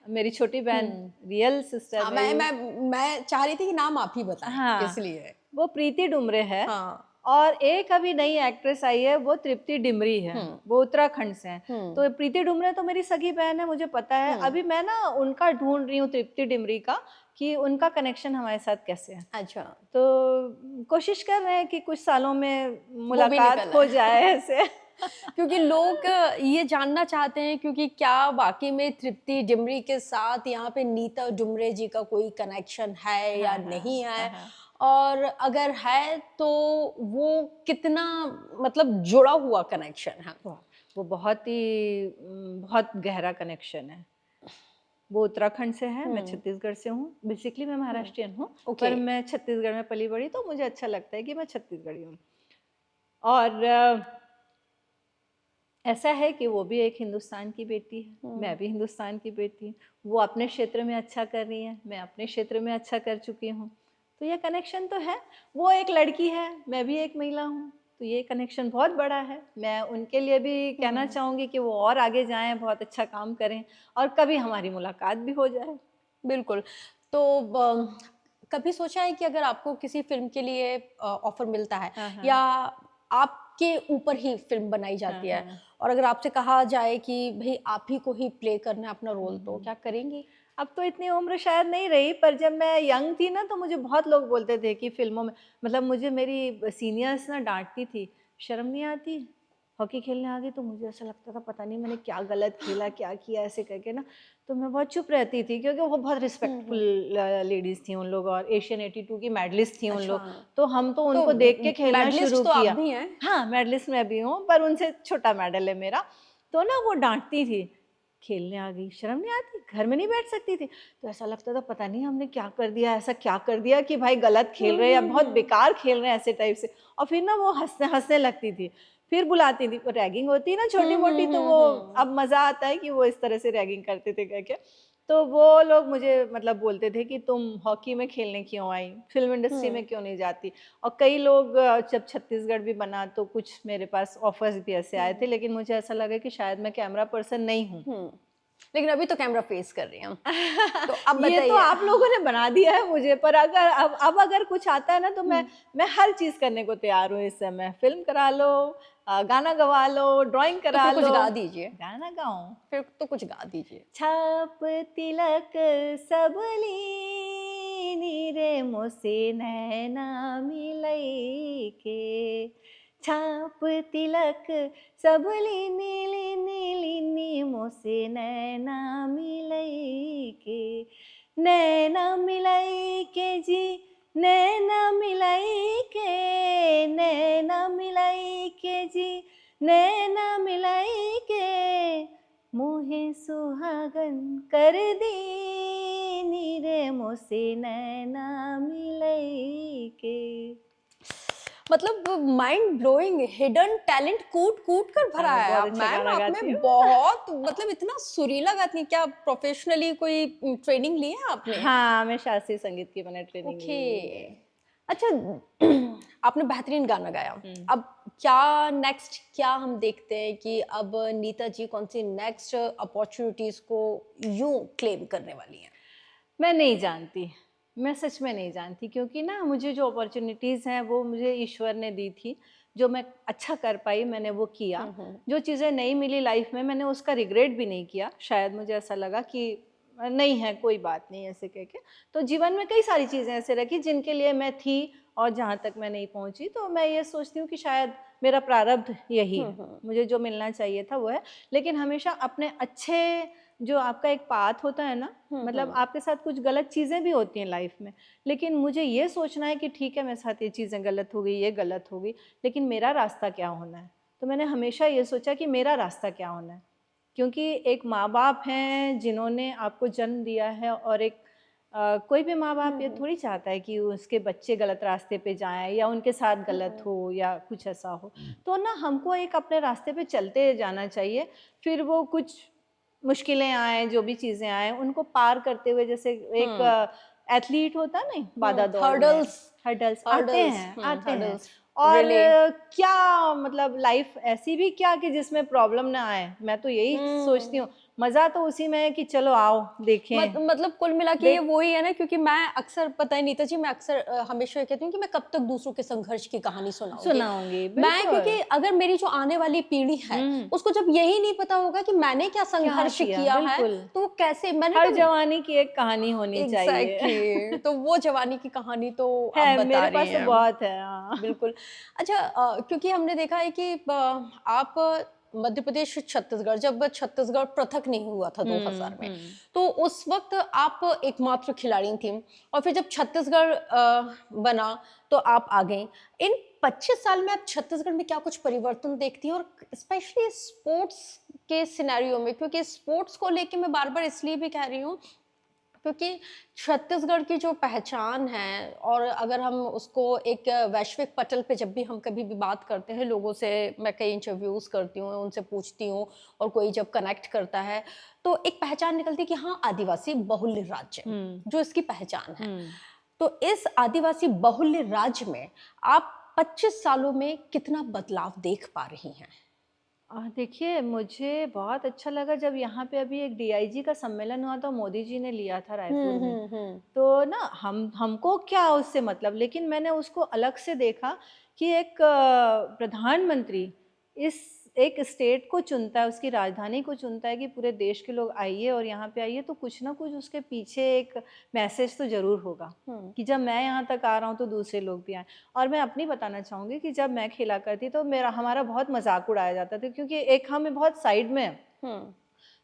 मेरी छोटी बहन, हुँ। रियल सिस्टर हाँ, मेरी। मैं चाह रही थी कि नाम आप ही बताएँ, हाँ, इसलिए। वो प्रीति डुमरे है। हाँ। और एक अभी नई एक्ट्रेस आई है, वो तृप्ति डिमरी है, हुँ, वो उत्तराखंड से हैं। हुँ, तो प्रीति डुमरे तो मेरी सगी बहन है, मुझे पता है। हुँ। अभी मैं ना उनका ढूंढ रही हूँ, तृप्ति डिमरी का, कि उनका कनेक्शन हमारे साथ कैसे है। अच्छा, तो कोशिश कर रहे हैं कि कुछ सालों में वो भी मुलाकात निकल हो आए। जाए ऐसे। क्योंकि लोग ये जानना चाहते हैं, क्योंकि क्या वाक़ई में तृप्ति डिमरी के साथ यहाँ पे नीता डुमरे जी का कोई कनेक्शन है या हाँ हाँ नहीं हाँ है? हाँ। और अगर है तो वो कितना, मतलब जुड़ा हुआ कनेक्शन है? वाह! वो बहुत ही बहुत गहरा कनेक्शन है। वो उत्तराखंड से है, मैं हुँ, छत्तीसगढ़ से हूँ। बेसिकली मैं हुँ, महाराष्ट्रियन हूँ, ओके। पर मैं छत्तीसगढ़ में पली-बड़ी, तो मुझे अच्छा लगता है कि मैं छत्तीसगढ़ी हूँ। और ऐसा है कि वो भी एक हिंदुस्तान की बेटी है, मैं हुँ, भी हिंदुस्तान की बेटी हूँ। वो अपने क्षेत्र में अच्छा कर रही हैं, मैं अपने क्षेत्र में अच्छा कर चुकी हूँ। तो ये कनेक्शन तो है। वो एक लड़की है, मैं भी एक महिला हूँ, तो ये कनेक्शन बहुत बड़ा है। मैं उनके लिए भी कहना हुँ। चाहूँगी कि वो और आगे जाएँ, बहुत अच्छा काम करें और कभी हमारी मुलाकात भी हो जाए। बिल्कुल। तो कभी सोचा है कि अगर आपको किसी फ़िल्म के लिए ऑफ़र मिलता है हाँ, या हाँ। आपके ऊपर ही फ़िल्म बनाई हाँ, जाती है हाँ। और अगर आपसे कहा जाए कि भई आप ही को ही प्ले करना है अपना रोल, हुँ, तो हुँ। क्या करेंगी? अब तो इतनी उम्र शायद नहीं रही, पर जब मैं यंग थी ना, तो मुझे बहुत लोग बोलते थे कि फ़िल्मों में, मतलब मुझे मेरी सीनियर्स ना डाँटती थी, "शर्म नहीं आती? हॉकी खेलने आ गई।" तो मुझे ऐसा लगता था पता नहीं मैंने क्या गलत खेला, क्या किया ऐसे करके ना, तो मैं बहुत चुप रहती थी, क्योंकि वो बहुत हुँ, रिस्पेक्टफुल हुँ। लेडीज़ थी उन लोग, और एशियन 82 की मेडलिस्ट थी उन अच्छा, लोग। तो हम तो तो उनको देख के खेलना मेडलिस्ट शुरू तो आप किया। भी हैं? हाँ, मेडलिस्ट मैं भी हूँ, पर उनसे छोटा मेडल है मेरा। तो ना वो डाँटती थी, खेलने आ गई, शर्म नहीं आती? घर में नहीं बैठ सकती थी? तो ऐसा लगता था पता नहीं हमने क्या कर दिया, ऐसा क्या कर दिया कि भाई गलत खेल हुँ, रहे हैं या हुँ, बहुत हुँ। बेकार खेल रहे हैं, ऐसे टाइप से। और फिर ना वो हँसने हँसने लगती थी। फिर बुलाती थी, वो रैगिंग होती है ना हुँ, हुँ, छोटी-मोटी, तो हुँ, वो हुँ। अब मज़ा आता है कि वो इस तरह से रैगिंग करते थे करके। तो वो लोग मुझे मतलब बोलते थे कि तुम हॉकी में खेलने क्यों आई? फ़िल्म इंडस्ट्री में हुँ, क्यों नहीं जाती? और कई लोग जब छत्तीसगढ़ भी बना तो कुछ मेरे पास ऑफ़र्स भी ऐसे आए थे, हुँ, लेकिन मुझे ऐसा लगा कि शायद मैं कैमरा पर्सन नहीं हूँ। हुँ। लेकिन अभी तो कैमरा फ़ेस कर रही हैं। तो अब ये तो बताइए। आप लोगों ने बना दिया है मुझे, पर अगर अब अगर कुछ आता है ना, तो हुँ। मैं हर चीज़ करने को तैयार हूँ इस समय। फ़िल्म करा लो, गाना गवा लो, ड्राइंग तो करा फिर कुछ लो। गा दीजिए, गाना गाऊँ? फिर तो कुछ गा दीजिए। छाप तिलक सबली रे मोसे नैना मिलैके, छाप तिलक सबली नीली नीली नी मोसे नैना मिलैके, नैना मिलैके जी, नैना मिलैके, नैना मिलैके जी, नैना मिलैके, मोहे सुहागन कर दीनी रे मोसे नैना मिलैके। मतलब माइंड ब्लोइंग, हिडन टैलेंट कूट-कूट कर भरा मैं है। बहुत आप अच्छा मैम, गाना आप गाती में हूँ। बहुत, मतलब इतना सुरीला गाती हैं। क्या प्रोफेशनली कोई ट्रेनिंग ली है आपने? हाँ, मैं शास्त्रीय संगीत की मैंने ट्रेनिंग ओके। ली हुई है। अच्छा, आपने बेहतरीन गाना गाया। हुँ। अब क्या नेक्स्ट, क्या हम देखते हैं कि अब नीता जी कौन-सी नेक्स्ट अपॉर्च्युनिटीज़ को यूँ क्लेम करने वाली हैं? मैं नहीं जानती, मैं सच में नहीं जानती, क्योंकि ना मुझे जो अपॉर्च्युनिटीज़ हैं वो मुझे ईश्वर ने दी थी। जो मैं अच्छा कर पाई मैंने वो किया। हुँ, हुँ। जो चीज़ें नहीं मिली लाइफ़ में मैंने उसका रिग्रेट भी नहीं किया। शायद मुझे ऐसा लगा कि नहीं है, कोई बात नहीं ऐसे कह के। तो जीवन में कई सारी चीज़ें ऐसे रखी जिनके लिए मैं थी और जहाँ तक मैं नहीं पहुँची। तो मैं ये सोचती हूँ कि शायद मेरा प्रारब्ध यही हुँ, है। हुँ। मुझे जो मिलना चाहिए था वो है। लेकिन हमेशा अपने अच्छे जो आपका एक पाथ होता है ना, मतलब आपके साथ कुछ गलत चीज़ें भी होती हैं लाइफ में, लेकिन मुझे ये सोचना है कि ठीक है मेरे साथ ये चीज़ें गलत हो गई, ये गलत हो गई, लेकिन मेरा रास्ता क्या होना है। तो मैंने हमेशा ये सोचा कि मेरा रास्ता क्या होना है, क्योंकि एक माँ बाप हैं जिन्होंने आपको जन्म दिया है, और एक कोई भी माँ बाप ये थोड़ी चाहता है कि उसके बच्चे गलत रास्ते पे जाएं या उनके साथ गलत हो या कुछ ऐसा हो। तो ना हमको एक अपने रास्ते पे चलते जाना चाहिए, फिर वो कुछ मुश्किलें आए, जो भी चीज़ें आए, उनको पार करते हुए, जैसे एक एथलीट होता है ना बाधा दौड़ में, हर्डल्स हर्डल्स आते हैं आते हैं। हर्डल्स और रिले क्या मतलब लाइफ ऐसी भी क्या कि जिसमें प्रॉब्लम ना आए, मैं तो यही सोचती हूँ। मज़ा तो उसी में है कि चलो आओ देखें। मतलब कुल मिला के ये वही है ना, क्योंकि मैं अक्सर, पता है नीता जी, मैं अक्सर हमेशा ये कहती हूँ कि मैं कब तक दूसरों के संघर्ष की कहानी सुनाऊंगी। मैं क्योंकि अगर मेरी जो आने वाली पीढ़ी है उसको जब यही नहीं पता होगा कि मैंने क्या संघर्ष किया है, तो वो कैसे, मैंने हर जवानी की एक कहानी होनी चाहिए। तो वो जवानी की कहानी तो है, आप बता मेरे पास रही तो हैं। बहुत है। हाँ। बिल्कुल। अच्छा, क्योंकि हमने देखा है कि आप मध्य प्रदेश से छत्तीसगढ़, जब छत्तीसगढ़ पृथक नहीं हुआ था 2000 में, तो उस वक्त आप एकमात्र खिलाड़ी थी, और फिर जब छत्तीसगढ़ बना तो आप आ गई। इन 25 साल में आप छत्तीसगढ़ में क्या कुछ परिवर्तन देखती हैं, और स्पेशली स्पोर्ट्स के सिनेरियो में, क्योंकि स्पोर्ट्स को लेके मैं बार बार इसलिए भी कह रही हूँ क्योंकि छत्तीसगढ़ की जो पहचान है, और अगर हम उसको एक वैश्विक पटल पे जब भी हम कभी भी बात करते हैं, लोगों से मैं कई इंटरव्यूज़ करती हूँ, उनसे पूछती हूँ, और कोई जब कनेक्ट करता है तो एक पहचान निकलती है कि हाँ, आदिवासी बहुल्य राज्य जो इसकी पहचान है। तो इस आदिवासी बहुल्य राज्य में आप 25 सालों में कितना बदलाव देख पा रही हैं? देखिए, मुझे बहुत अच्छा लगा जब यहाँ पे अभी एक डीआईजी का सम्मेलन हुआ था, मोदी जी ने लिया था रायपुर में। तो ना हमको क्या उससे मतलब, लेकिन मैंने उसको अलग से देखा कि एक प्रधानमंत्री इस एक स्टेट को चुनता है, उसकी राजधानी को चुनता है कि पूरे देश के लोग आइए और यहाँ पे आइए, तो कुछ ना कुछ उसके पीछे एक मैसेज तो ज़रूर होगा कि जब मैं यहाँ तक आ रहा हूँ तो दूसरे लोग भी आएँ। और मैं अपनी बताना चाहूँगी कि जब मैं खेला करती तो हमारा बहुत मज़ाक उड़ाया जाता था, क्योंकि एक हमें बहुत साइड में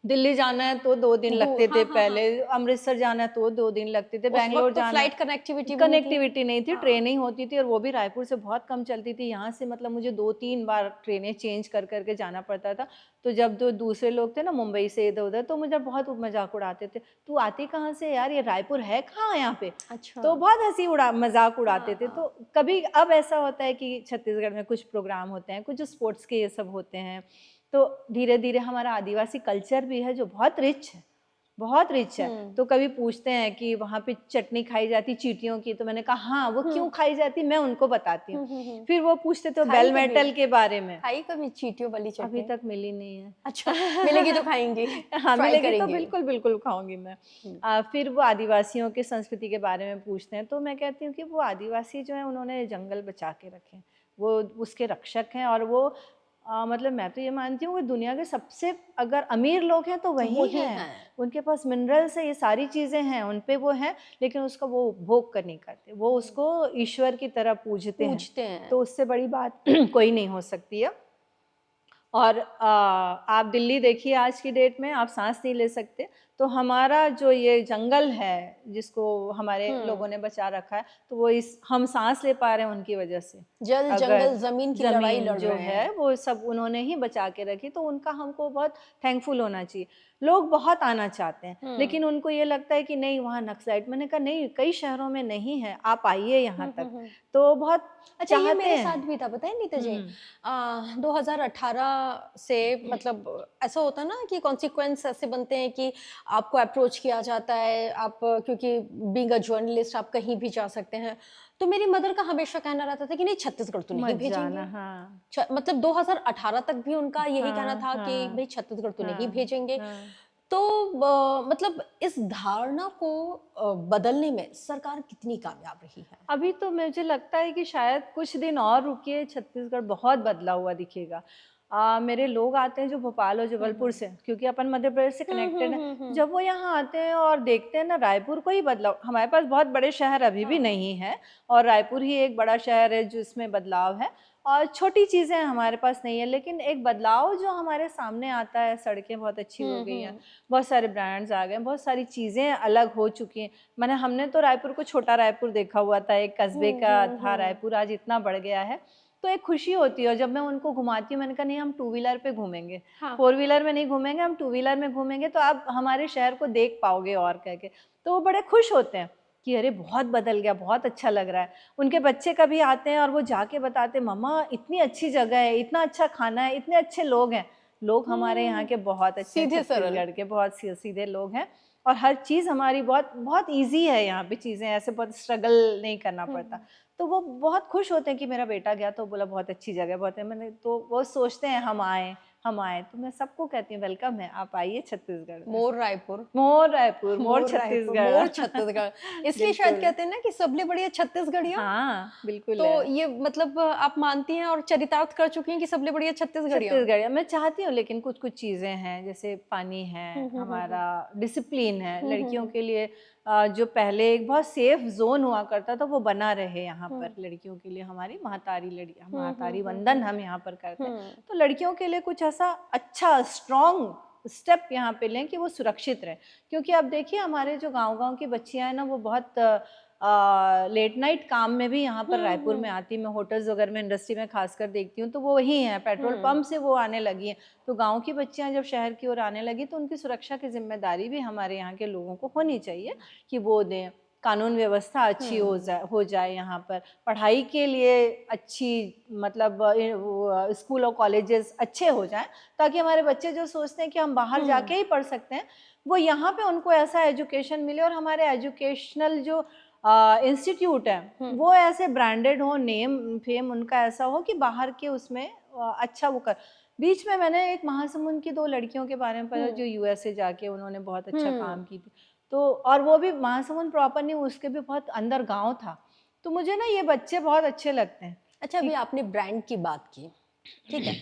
दिल्ली जाना है तो 2 दिन लगते थे पहले, अमृतसर जाना है तो 2 दिन लगते थे, बैंगलोर तो जाना फ्लाइट है, कनेक्टिविटी नहीं थी, ट्रेनिंग होती थी, और वो भी रायपुर से बहुत कम चलती थी। यहाँ से मतलब मुझे 2-3 बार ट्रेनें चेंज कर के जाना पड़ता था। तो जब जो दूसरे लोग थे ना मुंबई से इधर-उधर, तो मुझे बहुत मज़ाक उड़ाते थे, "तू आती कहाँ से यार, ये रायपुर है कहाँ यहाँ पे?" अच्छा। तो बहुत मज़ाक उड़ाते थे। तो कभी अब ऐसा होता है कि छत्तीसगढ़ में कुछ प्रोग्राम होते हैं, कुछ स्पोर्ट्स के ये सब होते हैं, तो धीरे-धीरे हमारा आदिवासी कल्चर भी है जो बहुत रिच है, बहुत रिच है। तो कभी पूछते हैं कि वहाँ पे चटनी खाई जाती चींटियों की, तो मैंने कहा हाँ, वो क्यों खाई जाती मैं उनको बताती हूँ। फिर वो पूछते थे बेल मेटल के बारे में। खाई कभी चींटियों वाली चटनी? अभी तक मिली नहीं है। अच्छा, मिलेगी तो खाएंगी। हाँ, ट्राई मिलेगी तो करेंगे। बिल्कुल खाऊंगी मैं। फिर वो आदिवासियों की संस्कृति के बारे में पूछते हैं, तो मैं कहती हूँ कि वो आदिवासी जो है उन्होंने जंगल बचा के रखे हैं, वो उसके रक्षक हैं, और वो मतलब मैं तो ये मानती हूँ कि दुनिया के सबसे अगर अमीर लोग हैं तो वही हैं। उनके पास मिनरल्स है, ये सारी चीज़ें हैं, उन पे वो हैं, लेकिन उसका वो उपभोग कर नहीं करते, वो उसको ईश्वर की तरह पूजते हैं। तो उससे बड़ी बात कोई नहीं हो सकती है। और आप दिल्ली देखिए, आज की डेट में आप सांस नहीं ले सकते, तो हमारा जो ये जंगल है जिसको हमारे लोगों ने बचा रखा है, तो वो हम सांस ले पा रहे हैं उनकी वजह से। जल जंगल जमीन की लड़ाई लड़ जो रहे हैं, है वो सब उन्होंने ही बचा के रखी, तो उनका हमको बहुत थैंकफुल होना चाहिए। लोग बहुत आना चाहते हैं, लेकिन उनको ये लगता है कि नहीं वहाँ नक्सलाइट। मैंने कहा नहीं, कई शहरों में नहीं है, आप आइए यहाँ तक। तो बहुत अच्छा, ये चाहते मेरे हैं। साथ भी था, पता है नीता जी। 2018 से मतलब ऐसा होता है ना कि कॉन्सिक्वेंस ऐसे बनते हैं कि आपको अप्रोच किया जाता है, आप क्योंकि बीइंग अ जर्नलिस्ट आप कहीं भी जा सकते हैं। तो मेरी मदर का हमेशा कहना रहता था कि नहीं, छत्तीसगढ़ तो नहीं भेजेंगे। हाँ। मतलब 2018 तक भी उनका यही कहना था कि भाई छत्तीसगढ़ तो नहीं भेजेंगे। तो मतलब इस धारणा को बदलने में सरकार कितनी कामयाब रही है? अभी तो मुझे लगता है कि शायद कुछ दिन और रुकिए, छत्तीसगढ़ बहुत बदला हुआ दिखेगा। मेरे लोग आते हैं जो भोपाल और जबलपुर से, क्योंकि अपन मध्य प्रदेश से कनेक्टेड हैं। जब वो यहाँ आते हैं और देखते हैं ना रायपुर को ही बदलाव, हमारे पास बहुत बड़े शहर अभी भी नहीं है, और रायपुर ही एक बड़ा शहर है जिसमें बदलाव है। और छोटी चीज़ें हमारे पास नहीं है, लेकिन एक बदलाव जो हमारे सामने आता है, सड़कें बहुत अच्छी हो गई हैं, बहुत सारे ब्रांड्स आ गए हैं, बहुत सारी चीज़ें अलग हो चुकी हैं। मैंने हमने तो रायपुर को छोटा रायपुर देखा हुआ था, एक कस्बे का था रायपुर, आज इतना बढ़ गया है, तो एक खुशी होती है। और जब मैं उनको घुमाती हूँ, मैंने कहा नहीं हम टू व्हीलर पे घूमेंगे, हाँ। 4 व्हीलर में नहीं घूमेंगे, हम टू व्हीलर में घूमेंगे तो आप हमारे शहर को देख पाओगे और कह के, तो वो बड़े खुश होते हैं कि अरे बहुत बदल गया, बहुत अच्छा लग रहा है। उनके बच्चे कभी आते हैं और वो जाके बताते मम्मा इतनी अच्छी जगह है, इतना अच्छा खाना है, इतने अच्छे लोग हैं। लोग हमारे यहाँ के बहुत अच्छे हैं, सीधे सरल। छत्तीसगढ़ के बहुत सीधे लोग हैं और हर चीज़ हमारी बहुत बहुत ईजी है यहाँ पे, चीज़ें ऐसे बहुत स्ट्रगल नहीं करना पड़ता। तो वो बहुत खुश होते हैं कि मेरा बेटा गया तो बोला बहुत अच्छी जगह, बहुत है। मैंने तो वो सोचते हैं हम आए, तो मैं सबको कहती हूँ वेलकम है, आप आइए छत्तीसगढ़ में। मोर रायपुर, मोर रायपुर, मोर छत्तीसगढ़। मोर छत्तीसगढ़। इसलिए शायद कहते हैं ना कि सबले बढ़िया छत्तीसगढ़िया। हाँ बिल्कुल तो है। ये मतलब आप मानती हैं और चरितार्थ कर चुकी हैं कि सबले बढ़िया छत्तीसगढ़िया। छत्तीसगढ़ मैं चाहती हूँ, लेकिन कुछ कुछ चीज़ें हैं, जैसे पानी है, हमारा डिसिप्लिन है लड़कियों के लिए। जो पहले एक बहुत सेफ जोन हुआ करता था वो बना रहे यहाँ पर लड़कियों के लिए। हमारी महातारी वंदन हम यहाँ पर करते हैं, तो लड़कियों के लिए कुछ ऐसा अच्छा स्ट्रॉन्ग स्टेप यहाँ पे लें कि वो सुरक्षित रहे। क्योंकि अब देखिए हमारे जो गांव की बच्चियां हैं ना, वो बहुत लेट नाइट काम में भी यहाँ पर रायपुर में आती। मैं होटल्स वगैरह में, इंडस्ट्री में खासकर देखती हूँ तो वो वही हैं, पेट्रोल पंप से वो आने लगी हैं। तो गांव की बच्चियां जब शहर की ओर आने लगी तो उनकी सुरक्षा की जिम्मेदारी भी हमारे यहाँ के लोगों को होनी चाहिए कि वो दें। कानून व्यवस्था अच्छी हो जाए यहाँ पर, पढ़ाई के लिए अच्छी, मतलब स्कूल और कॉलेजेस अच्छे हो जाएं, ताकि हमारे बच्चे जो सोचते हैं कि हम बाहर जाके ही पढ़ सकते हैं, वो यहाँ पे उनको ऐसा एजुकेशन मिले। और हमारे एजुकेशनल जो इंस्टीट्यूट है वो ऐसे ब्रांडेड हो, नेम फेम उनका ऐसा हो कि बाहर के उसमें अच्छा वो कर। बीच में मैंने एक महासमुंद की 2 लड़कियों के बारे में पढ़ा जो यूएसए जाके उन्होंने बहुत अच्छा काम की थी। तो और वो भी महासमुंद प्रॉपर नहीं, उसके भी बहुत अंदर गांव था। तो मुझे ना ये बच्चे बहुत अच्छे लगते हैं। अच्छा, अभी आपने ब्रांड की बात की, ठीक है।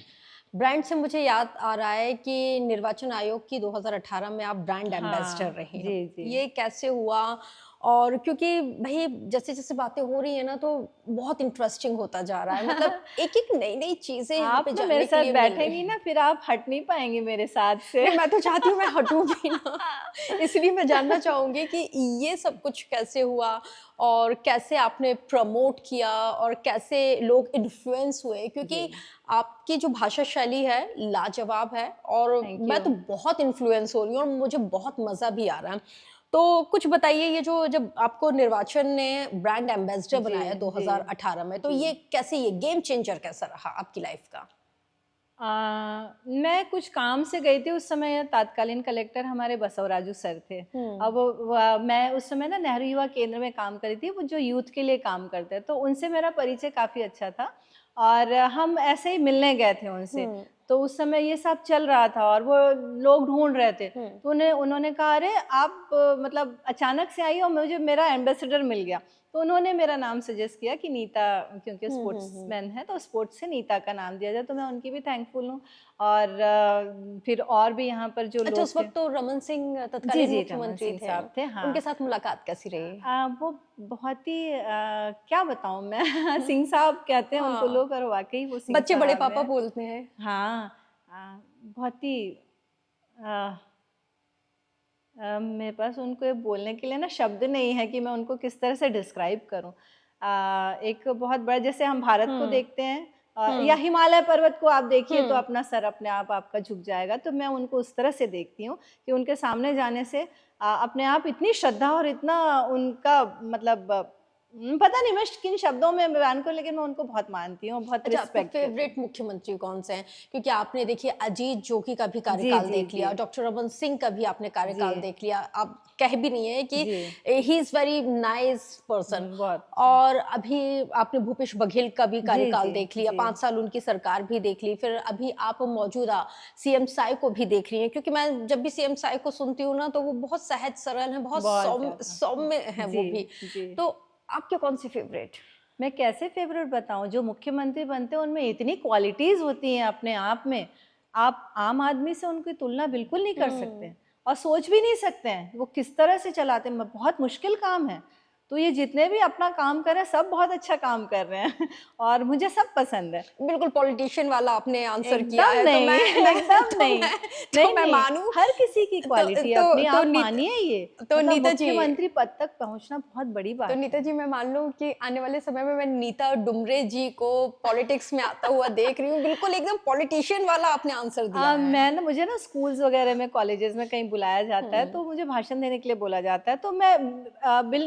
ब्रांड से मुझे याद आ रहा है कि निर्वाचन आयोग की 2018 में आप ब्रांड एम्बेसडर रही हैं। जी जी। ये कैसे हुआ? और क्योंकि भाई जैसे जैसे बातें हो रही है ना, तो बहुत इंटरेस्टिंग होता जा रहा है। मतलब एक एक नई नई चीजें यहाँ आप पे ना जानने मेरे के साथ लिए मिल रही बैठेंगी हैं। ना, फिर आप हट नहीं पाएंगी मेरे साथ से। नहीं, मैं तो चाहती हूँ मैं हटूं भी ना। इसलिए मैं जानना चाहूंगी कि ये सब कुछ कैसे हुआ और कैसे आपने प्रमोट किया और कैसे लोग इन्फ्लुएंस हुए, क्योंकि आपकी जो भाषा शैली है लाजवाब है और Thank मैं you. तो बहुत इन्फ्लुएंस हो रही हूँ और मुझे बहुत मज़ा भी आ रहा है। तो कुछ बताइए, ये जो जब आपको निर्वाचन ने ब्रांड एम्बेसडर जी, बनाया जी, 2018 में, तो जी। ये कैसे, ये गेम चेंजर कैसा रहा आपकी लाइफ का? मैं कुछ काम से गई थी, उस समय तात्कालीन कलेक्टर हमारे बसवराजू सर थे। अब मैं उस समय ना नेहरू युवा केंद्र में काम करी थी, वो जो यूथ के लिए काम करते हैं, तो उनसे मेरा परिचय काफ़ी अच्छा था और हम ऐसे ही मिलने गए थे उनसे। तो उस समय ये सब चल रहा था और वो लोग ढूंढ रहे थे, तो उन्होंने कहा अरे आप मतलब अचानक से आई और मुझे मेरा एम्बेसडर मिल गया। तो उन्होंने मेरा नाम सजेस्ट किया कि नीता, क्योंकि स्पोर्ट्समैन है तो स्पोर्ट्स से नीता का नाम दिया जाए। तो मैं उनकी भी थैंकफुल हूँ। और फिर और भी यहाँ पर जो अच्छा, लोग उस थे। वक्त तो रमन सिंह जी तत्कालीन जी, रमन मुख्यमंत्री सिंह थे। साहब थे, हाँ। उनके साथ मुलाकात कैसी रही? वो बहुत ही क्या बताऊँ मैं सिंह साहब कहते हैं उनको हाँ, लोग, और वाकई वो सिंह बच्चे बड़े साहब पापा हैं। बोलते हैं। हाँ, बहुत ही मेरे पास उनको ये बोलने के लिए ना शब्द नहीं है कि मैं उनको किस तरह से डिस्क्राइब करूं। एक बहुत बड़ा, जैसे हम भारत को देखते हैं या हिमालय पर्वत को आप देखिए तो अपना सर अपने आप आपका झुक जाएगा, तो मैं उनको उस तरह से देखती हूँ कि उनके सामने जाने से अपने आप इतनी श्रद्धा और इतना उनका मतलब पता नहीं मैं किन शब्दों में बयान करूं, लेकिन मैं उनको बहुत मानती हूँ, बहुत अच्छा, आपके रिस्पेक्ट करती हूँ। फेवरेट मुख्यमंत्री कौन से हैं? क्योंकि आपने देखिए अजीत जोगी का भी जी कार्यकाल जी देख लिया, जी डॉक्टर रमन सिंह का भी आपने कार्यकाल जी देख लिया। आप कह भी नहीं है कि जी। He is very nice person. बहुत। और अभी आपने भूपेश बघेल का भी जी कार्यकाल जी देख लिया, जी 5 साल उनकी सरकार भी देख ली। फिर अभी आप मौजूदा सीएम साय को भी देख रही हैं, क्योंकि मैं जब भी सीएम साय को सुनती हूँ ना, तो वो बहुत सहज सरल हैं, बहुत बहुत ज्यादा। सौम्य हैं वो जी भी। जी। तो आपके कौन सी फेवरेट? मैं कैसे फेवरेट बताऊं, जो मुख्यमंत्री बनते हैं उनमें इतनी क्वालिटीज होती हैं अपने आप में, आप आम आदमी से उनकी तुलना बिल्कुल नहीं कर सकते हैं और सोच भी नहीं सकते हैं वो किस तरह से चलाते हैं, बहुत मुश्किल काम है। तो ये जितने भी अपना काम कर रहे हैं सब बहुत अच्छा काम कर रहे हैं और मुझे सब पसंद है। बिल्कुल पॉलिटिशियन वाला आपने आंसर किया एकदम है, तो नहीं, मैं एकदम तो नहीं। मैं नहीं, तो मैं नहीं, मानूं। हर किसी की क्वालिटी तो अपनी, तो आप नीता मानिए ये, तो मतलब नीता जी मुख्यमंत्री पद तक पहुँचना बहुत बड़ी तो बात नीता है। जी मैं मान लूं कि आने वाले समय में मैं नीता डुमरे जी को पॉलिटिक्स में आता हुआ देख रही हूँ। बिल्कुल एकदम पॉलिटिशियन वाला आपने आंसर दिया है। मैं ना मुझे ना स्कूल्स वगैरह में, कॉलेजेस में कहीं बुलाया जाता है, हम्म। तो मुझे भाषण देने के लिए बोला जाता है, तो मैं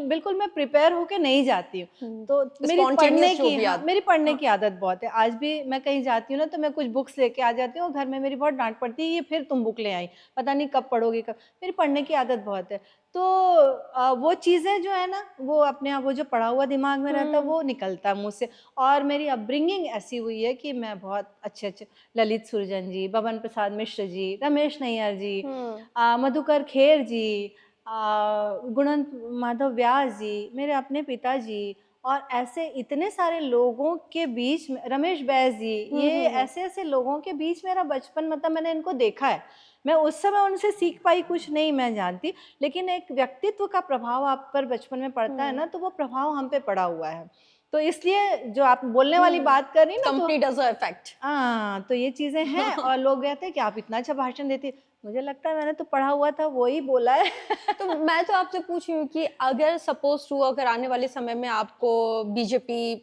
बिल्कुल मैं प्रिपेयर होके नहीं जाती हूँ। तो मेरी पढ़ने स्पॉन्टेनियस जो की, भी हाँ, आता। मेरी पढ़ने हाँ। की आदत बहुत है। आज भी मैं कहीं जाती हूँ ना, तो मैं कुछ बुक्स लेके आ जाती हूँ और घर में मेरी बहुत डाँट पड़ती है, ये फिर तुम बुक ले आई, पता नहीं कब पढ़ोगी कब। मेरी पढ़ने की आदत बहुत है। तो वो चीज़ें जो है ना, वो अपने आप, वो जो पढ़ा हुआ दिमाग में रहता है हम्म। वो निकलता है मुँह से। और मेरी अपब्रिंगिंग ऐसी हुई है कि मैं बहुत अच्छे-अच्छे ललित सुरजन जी, बबन प्रसाद मिश्र जी, रमेश नैयर जी, हम्म। मधुकर खेर जी, गुणवंत माधव व्यास जी, मेरे अपने पिताजी, और ऐसे इतने सारे लोगों के बीच में रमेश बैस जी, ये हम्म। ऐसे-ऐसे लोगों के बीच मेरा बचपन, मतलब मैंने इनको देखा है। मैं उस समय उनसे सीख पाई कुछ नहीं, मैं जानती, लेकिन एक व्यक्तित्व का प्रभाव आप पर बचपन में पड़ता है हम्म। ना, तो वो प्रभाव हम पे पड़ा हुआ है। तो इसलिए जो आप बोलने वाली बात कर रही ना, तो कंपनी डज इफेक्ट। हाँ, तो ये चीज़ें हैं और लोग कहते हैं कि आप इतना अच्छा भाषण देती हैं। मुझे लगता है मैंने तो पढ़ा हुआ था, वो ही बोला है। तो मैं तो आपसे पूछ रही हूँ कि अगर सपोज टू अगर आने वाले समय में आपको बीजेपी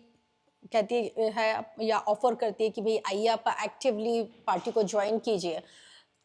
कहती है या ऑफर करती है कि भाई आइए आप एक्टिवली पार्टी को ज्वाइन कीजिए,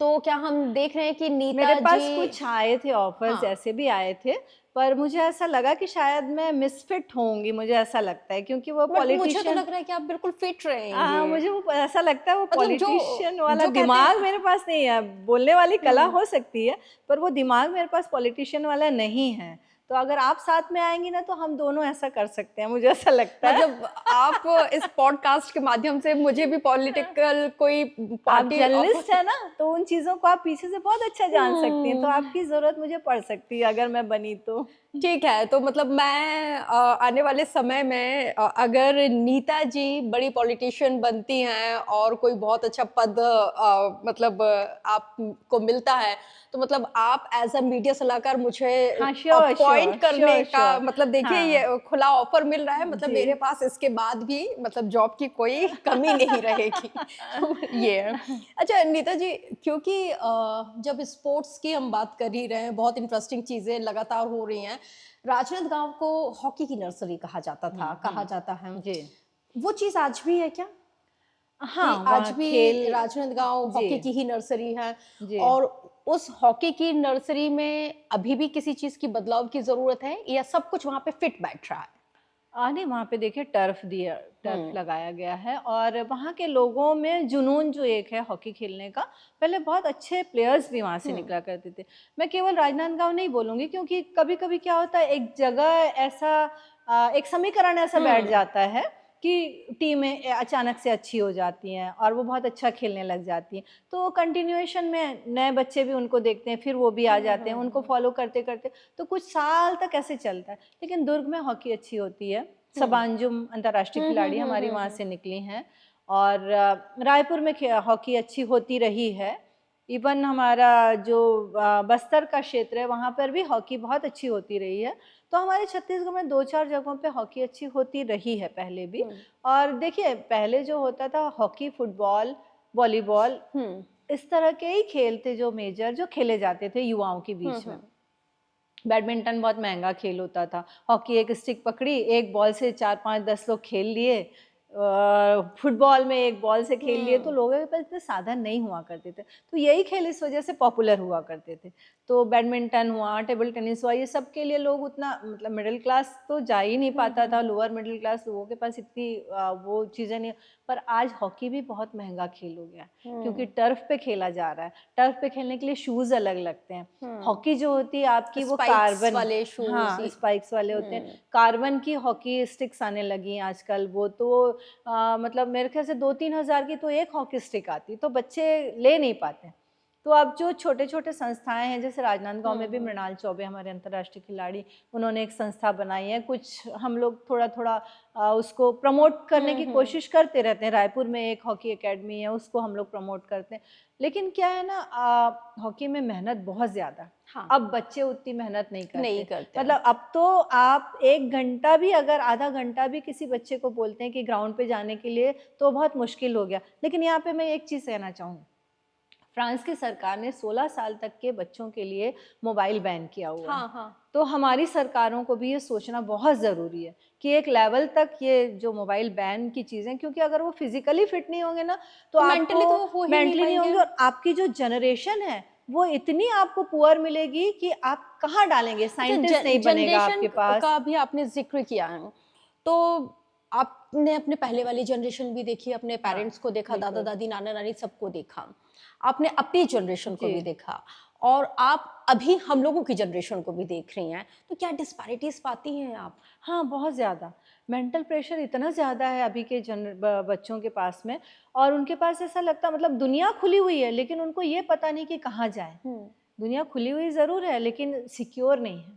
तो क्या हम देख रहे हैं कि मेरे नेताजी। पास कुछ आए थे ऑफ़र्स, हाँ। ऐसे भी आए थे, पर मुझे ऐसा लगा कि शायद मैं मिसफ़िट होंगी, मुझे ऐसा लगता है, क्योंकि वो बट मुझे तो पॉलिटिशियन, लग रहा है कि आप बिल्कुल फिट रहेंगे। मुझे वो ऐसा लगता है, वो मतलब जो पॉलिटिशियन वाला जो कहते दिमाग हैं। मेरे पास नहीं है। बोलने वाली कला हम्म। हो सकती है, पर वो दिमाग मेरे पास पॉलिटिशियन वाला नहीं है। तो अगर आप साथ में आएँगी ना, तो हम दोनों ऐसा कर सकते हैं, मुझे ऐसा लगता है। मतलब आप इस पॉडकास्ट के माध्यम से मुझे भी पॉलिटिकल कोई आप पार्टी जर्नलिस्ट ऑफर। है ना, तो उन चीज़ों को आप पीछे से बहुत अच्छा जान सकती हैं, तो हम्म। आपकी ज़रूरत मुझे पड़ सकती है अगर मैं बनी तो। ठीक है, तो मतलब मैं आने वाले समय में अगर नीता जी बड़ी पॉलिटिशियन बनती हैं और कोई बहुत अच्छा पद मतलब आपको मिलता है, तो मतलब आप एज़ अ मीडिया सलाहकार मुझे हाँ, श्योर, अपॉइंट श्योर, करने श्योर, का श्योर। मतलब देखिए हाँ, ये खुला ऑफ़र मिल रहा है, मतलब जी। मेरे पास इसके बाद भी मतलब जॉब की कोई कमी नहीं रहेगी। ये है। अच्छा नीता जी, क्योंकि जब स्पोर्ट्स की हम बात कर ही रहे हैं, बहुत इंटरेस्टिंग चीज़ें लगातार हो रही हैं। राजनांदगांव को हॉकी की नर्सरी कहा जाता था, कहा जाता है। जी। वो चीज़ आज भी है क्या? कि हाँ, आज वहाँ खेल, भी राजनांदगांव जी, हॉकी की ही नर्सरी है जी। और उस हॉकी की नर्सरी में अभी भी किसी चीज़ की बदलाव की ज़रूरत है या सब कुछ वहाँ पे फिट बैठ रहा है? नहीं, वहाँ पे देखिए टर्फ हुँ। लगाया गया है और वहाँ के लोगों में जुनून जो एक है हॉकी खेलने का, पहले बहुत अच्छे प्लेयर्स भी वहाँ से हुँ। निकला करते थे। मैं केवल राजनांदगाँव नहीं बोलूँगी, क्योंकि कभी-कभी क्या होता है, एक जगह ऐसा, एक समीकरण ऐसा बैठ हुँ। जाता है कि टीमें अचानक से अच्छी हो जाती हैं और वो बहुत अच्छा खेलने लग जाती हैं। तो कंटिन्यूएशन में नए बच्चे भी उनको देखते हैं, फिर वो भी आ हुँ, जाते हैं, हुँ, उनको हुँ। फ़ॉलो करते-करते तो कुछ साल तक ऐसे चलता है। लेकिन दुर्ग में हॉकी अच्छी होती है। हुँ। सबांजुम अंतर्राष्ट्रीय हुँ, हुँ, खिलाड़ी हुँ, हमारी हुँ, वहाँ हुँ। से निकली हैं और रायपुर में हॉकी अच्छी होती रही है। इवन हमारा जो बस्तर का क्षेत्र है, वहाँ पर भी हॉकी बहुत अच्छी होती रही है। तो हमारे छत्तीसगढ़ में 2-4 जगहों पे हॉकी अच्छी होती रही है पहले भी। हुँ। और देखिए, पहले जो होता था हॉकी, फुटबॉल, वॉलीबॉल, हुँ। इस तरह के ही खेल थे जो मेजर, जो खेले जाते थे युवाओं के हुँ, बीच में। हुँ। बैडमिंटन बहुत महँगा खेल होता था। हॉकी एक स्टिक पकड़ी, एक बॉल से 4, 5, 10 लोग खेल लिए। फुटबॉल में एक बॉल से खेल लिए, तो हुँ। लोगों के पास इतने साधन नहीं हुआ करते थे। तो यही खेल इस वज़ह से पॉपुलर हुआ करते थे। तो बैडमिंटन हुआ, टेबल टेनिस हुआ, ये सब के लिए लोग उतना, मतलब मिडल क्लास तो जा ही नहीं हुँ, पाता हुँ, था, हुँ। लोअर मिडल क्लास लोगों के पास इतनी वो चीज़ें नहीं। पर आज हॉकी भी बहुत महँगा खेल हो गया है, क्योंकि हुँ। टर्फ पे खेला जा रहा है। टर्फ पे खेलने के लिए शूज़ अलग लगते हैं। हुँ। हॉकी जो होती है आपकी, वो स्पाइक्स कार्बन, वाले शूज़ हाँ, स्पाइक्स वाले होते हैं। हुँ। कार्बन की हॉकी स्टिक्स आने लगी हैं आजकल, वो तो मतलब मेरे ख़्याल से 2-3 हज़ार की तो एक हॉकी स्टिक आती है, तो बच्चे ले नहीं पाते हैं। तो अब जो छोटे छोटे संस्थाएं हैं, जैसे राजनांदगांव में भी हम्म। मृणाल चौबे हमारे अंतर्राष्ट्रीय खिलाड़ी, उन्होंने एक संस्था बनाई है। कुछ हम लोग थोड़ा थोड़ा उसको प्रमोट करने की हम्म। कोशिश करते रहते हैं। रायपुर में एक हॉकी एकेडमी है, उसको हम लोग प्रमोट करते हैं। लेकिन क्या है ना, हॉकी में मेहनत बहुत ज़्यादा। हाँ, अब बच्चे उतनी मेहनत नहीं नहीं करते। करते हैं। मतलब अब तो आप 1 घंटा भी, अगर आधा घंटा भी किसी बच्चे को बोलते हैं कि ग्राउंड पे जाने के लिए, तो बहुत मुश्किल हो गया। लेकिन यहाँ पे मैं एक चीज़ कहना चाहूँगी, फ्रांस की सरकार ने 16 साल तक के बच्चों के लिए मोबाइल बैन किया हुआ है। हाँ हाँ, तो हमारी सरकारों को भी ये सोचना बहुत ज़रूरी है कि एक लेवल तक ये जो मोबाइल बैन की चीज़ें, क्योंकि अगर वो फिजिकली फिट नहीं होंगे ना, तो तो मेंटली तो वो आपको हो ही नहीं मेंटली नहीं पाएंगे। होंगे, और आपकी जो जनरेशन है वो इतनी आपको पुअर मिलेगी कि आप कहाँ डालेंगे, अच्छा, साइंटिस्ट नहीं बनेगा जनरेशन आपके पास। का भी आपने जिक्र किया है, तो आपने अपने पहले वाली जनरेशन भी देखी, अपने हाँ, पेरेंट्स को देखा, दादा बिल्कुल। दादी नाना नानी सबको देखा, आपने अपनी जनरेशन को जी। भी देखा, और आप अभी हम लोगों की जनरेशन को भी देख रही हैं, तो क्या डिस्पैरिटीज पाती हैं आप? हाँ, बहुत ज़्यादा। मेंटल प्रेशर इतना ज़्यादा है अभी के बच्चों के पास में, और उनके पास ऐसा लगता, मतलब दुनिया खुली हुई है, लेकिन उनको ये पता नहीं कि कहाँ जाएँ। हम्म दुनिया खुली हुई ज़रूर है, लेकिन सिक्योर नहीं है।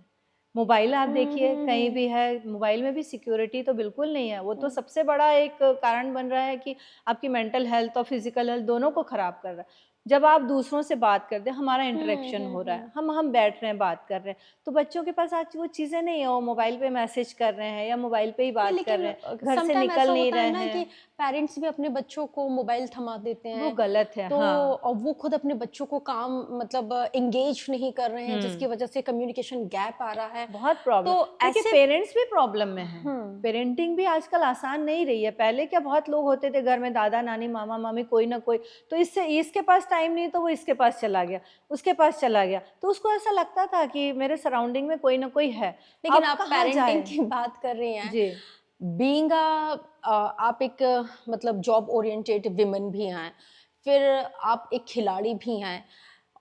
मोबाइल आप देखिए, कहीं हम्म। भी है, मोबाइल में भी सिक्योरिटी तो बिल्कुल नहीं है। वो तो हम्म। सबसे बड़ा एक कारण बन रहा है कि आपकी मेंटल हेल्थ और फिज़िकल हेल्थ दोनों को ख़राब कर रहा है। जब आप दूसरों से बात करते हैं, हमारा इंटरेक्शन हो रहा है, हम्म। हम बैठ रहे हैं, बात कर रहे हैं, तो बच्चों के पास आज वो चीज़ें नहीं है। वो मोबाइल पे मैसेज कर रहे हैं या मोबाइल पे ही नहीं, बात कर लेकिन रहे हैं, घर से समटाइम ऐसा निकल नहीं होता है रहे ना कि हैं। पेरेंट्स भी अपने बच्चों को मोबाइल थमा देते वो हैं, गलत है, तो हाँ। और वो खुद अपने बच्चों को काम मतलब एंगेज नहीं कर रहे हैं, हुँ। जिसकी वजह से कम्युनिकेशन गैप आ रहा है। बहुत प्रॉब्लम। तो देखिए, ऐसे पेरेंट्स भी प्रॉब्लम में हैं। हम्म पेरेंटिंग भी आजकल आसान नहीं रही है। पहले क्या, बहुत लोग होते थे घर में, दादा नानी मामा मामी कोई ना कोई, तो इससे इसके पास टाइम नहीं तो वो इसके पास चला गया, उसके पास चला गया, तो उसको ऐसा लगता था कि मेरे सराउंडिंग में कोई ना कोई है। लेकिन अब आप कहाँ पेरेंटिंग जाए। की बात कर रही हैं, जी। बीइंग आप एक मतलब जॉब ओरिएंटेड विमेन भी हैं, फिर आप एक खिलाड़ी भी हैं,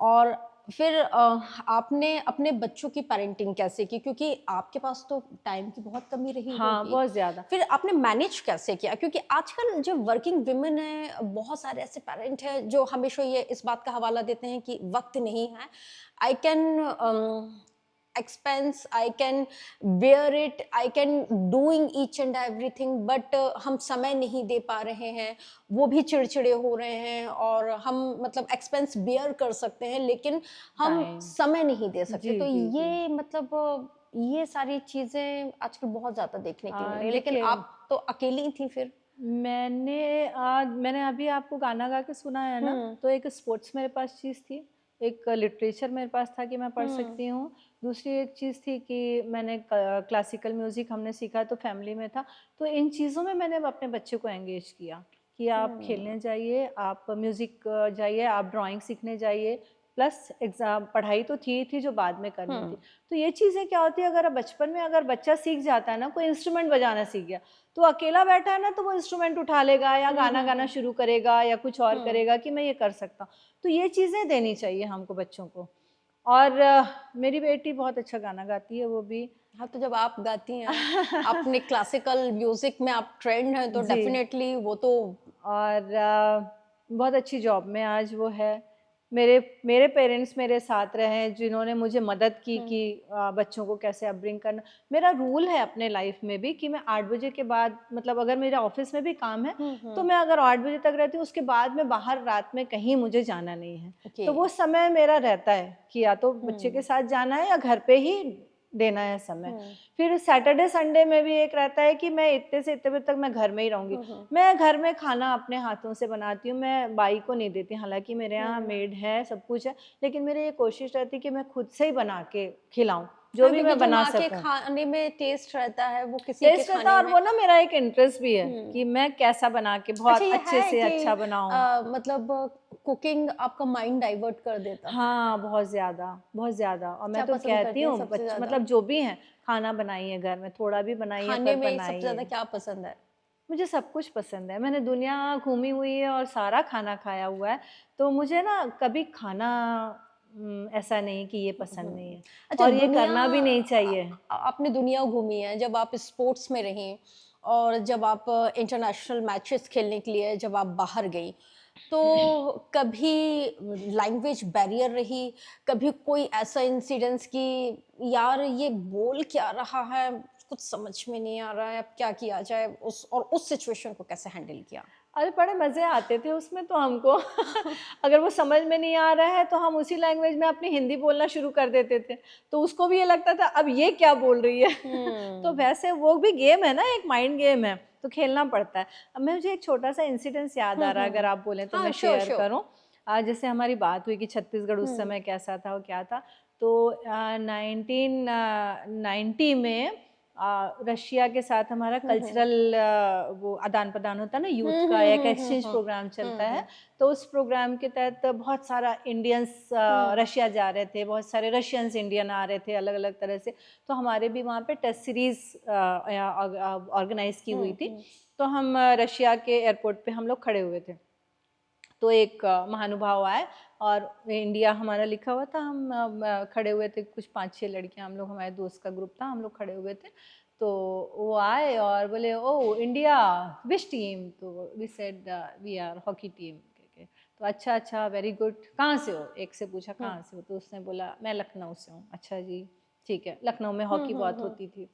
और फिर आपने अपने बच्चों की पेरेंटिंग कैसे की, क्योंकि आपके पास तो टाइम की बहुत कमी रही हाँ, होगी, बहुत ज़्यादा। फिर आपने मैनेज कैसे किया, क्योंकि आजकल जो वर्किंग विमेन है, बहुत सारे ऐसे पेरेंट हैं जो हमेशा ये इस बात का हवाला देते हैं कि वक्त नहीं है, I can expense, I can bear it, I can doing each and everything, but हम समय नहीं दे पा रहे हैं, वो भी चिड़चिड़े हो रहे हैं, और हम मतलब एक्सपेंस बेयर कर सकते हैं, लेकिन हम टाइम। समय नहीं दे सकते, जी, तो जी, जी। ये मतलब ये सारी चीजें आजकल बहुत ज्यादा देखने के लिए मिल रही है, लेकिन देखिए, आप तो अकेली ही थी फिर। मैंने अभी आपको गाना गा के सुनाया है ना, हम्म तो एक स्पोर्ट्स मेरे पास चीज़ थी, एक लिटरेचर मेरे पास था कि मैं पढ़ हम्म सकती हूँ, दूसरी एक चीज़ थी कि मैंने क्लासिकल म्यूज़िक हमने सीखा तो फैमिली में था। तो इन चीज़ों में मैंने अपने बच्चे को एंगेज किया कि आप हम्म खेलने जाइए, आप म्यूज़िक जाइए, आप ड्राइंग सीखने जाइए, प्लस एग्ज़ाम पढ़ाई तो थी जो बाद में करनी थी। हम्म तो ये चीज़ें क्या होती है, अगर बचपन में अगर बच्चा सीख जाता है ना, कोई इंस्ट्रूमेंट बजाना सीख गया, तो अकेला बैठा है ना, तो वो इंस्ट्रूमेंट उठा लेगा या गाना गाना हम्म शुरू करेगा या कुछ और हम्म करेगा कि मैं ये कर सकता हूँ। तो ये चीज़ें देनी चाहिए हमको बच्चों को। और मेरी बेटी बहुत अच्छा गाना गाती है, वो भी। हाँ, तो जब आप गाती हैं, अपने क्लासिकल म्यूजिक में आप ट्रेंड हैं, तो जी। डेफिनेटली वो तो और बहुत अच्छी जॉब में आज वो है। मेरे मेरे पेरेंट्स मेरे साथ रहे हैं, जिन्होंने मुझे मदद की हम्म कि बच्चों को कैसे अपब्रिंग करना। मेरा रूल है अपने लाइफ में भी कि मैं 8 बजे के बाद, मतलब अगर मेरे ऑफिस में भी काम है, तो हम्म। मैं अगर 8 बजे तक रहती हूँ, उसके बाद में बाहर रात में कहीं मुझे जाना नहीं है। ओके। तो वो समय मेरा रहता है कि या तो बच्चे के हम्म साथ जाना है या घर पे ही देना है समय। हम्म फिर सैटरडे संडे में भी एक रहता है कि मैं इतने से इतने बजे तक मैं घर में ही रहूँगी। हम्म मैं घर में खाना अपने हाथों से बनाती हूँ, मैं बाई को नहीं देती, हालाँकि मेरे यहाँ हम्म। मेड है, सब कुछ है, लेकिन मेरी ये कोशिश रहती है कि मैं खुद से ही बना के खिलाऊँ, जो हाँ, भी क्योंकि मैं जो बना माँ के सकूँ। खाने में टेस्ट रहता है, वो किसी के टेस्ट रहता है, खाने और में। वो ना मेरा एक इंटरेस्ट भी है हम्म। कि मैं कैसा बना के अच्छा, बहुत ये अच्छे है से कि अच्छा बनाऊँ। मतलब कुकिंग आपका माइंड डाइवर्ट कर देता है। हाँ, बहुत ज़्यादा, बहुत ज़्यादा। और मैं क्या तो पसंद कहती करती हैं हूँ सबसे ज्यादा? मतलब जो भी हैं, खाना बनाइए घर में, थोड़ा भी बनाइए खाने पर में सबसे ज्यादा बनाइए। क्या पसंद है? मुझे सब कुछ पसंद है। मैंने दुनिया घूमी हुई है और सारा खाना खाया हुआ है, तो मुझे ना कभी खाना ऐसा नहीं कि ये पसंद नहीं है, अच्छा, और ये दुनिया करना भी नहीं चाहिए। आपने दुनिया घूमी है, जब आप स्पोर्ट्स में रहीं और जब आप इंटरनेशनल मैचेस खेलने के लिए जब आप बाहर गई, तो कभी लैंग्वेज बैरियर रही, कभी कोई ऐसा इंसिडेंस कि यार ये बोल क्या रहा है, कुछ समझ में नहीं आ रहा है, अब क्या किया जाए, उस सिचुएशन को कैसे हैंडल किया? अरे बड़े मज़े आते थे उसमें तो हमको अगर वो समझ में नहीं आ रहा है तो हम उसी लैंग्वेज में अपनी हिंदी बोलना शुरू कर देते थे, तो उसको भी ये लगता था अब ये क्या बोल रही है तो वैसे वो भी गेम है ना, एक माइंड गेम है, तो खेलना पड़ता है। अब मैं मुझे एक छोटा सा इंसिडेंस याद आ रहा है, अगर आप बोलें तो हाँ, मैं श्योर, शेयर श्योर। करूँ। जैसे हमारी बात हुई कि छत्तीसगढ़ उस हुँ। समय कैसा था और क्या था, तो 1990 में रशिया के साथ हमारा हुँ, हुँ। कल्चरल वो आदान-प्रदान होता है ना, हुँ, यूथ का हुँ, एक हुँ, हुँ, एक्सचेंज हुँ। प्रोग्राम चलता हुँ, है। हुँ। तो उस प्रोग्राम के तहत बहुत सारा इंडियंस हुँ। रशिया जा रहे थे, बहुत सारे रशियंस इंडियन आ रहे थे अलग-अलग तरह से। तो हमारे भी वहाँ पे टेस्ट सीरीज़ ऑर्गेनाइज़ की हुई हुँ, थी। हुँ। तो हम रशिया के एयरपोर्ट पे हम लोग खड़े हुए थे। तो एक महानुभाव आए और इंडिया हमारा लिखा हुआ था, हम खड़े हुए थे, कुछ 5-6 लड़कियां, हम लोग, हमारे दोस्त का ग्रुप था, हम लोग खड़े हुए थे। तो वो आए और बोले ओ इंडिया विच टीम, तो we said we are hockey team करके। तो अच्छा अच्छा, वेरी गुड, कहाँ से हो, एक से पूछा हुँ। कहाँ से हो, तो उसने बोला मैं लखनऊ से हूँ। अच्छा जी, ठीक है, लखनऊ में हुँ, हॉकी हुँ, बहुत हुँ। होती थी।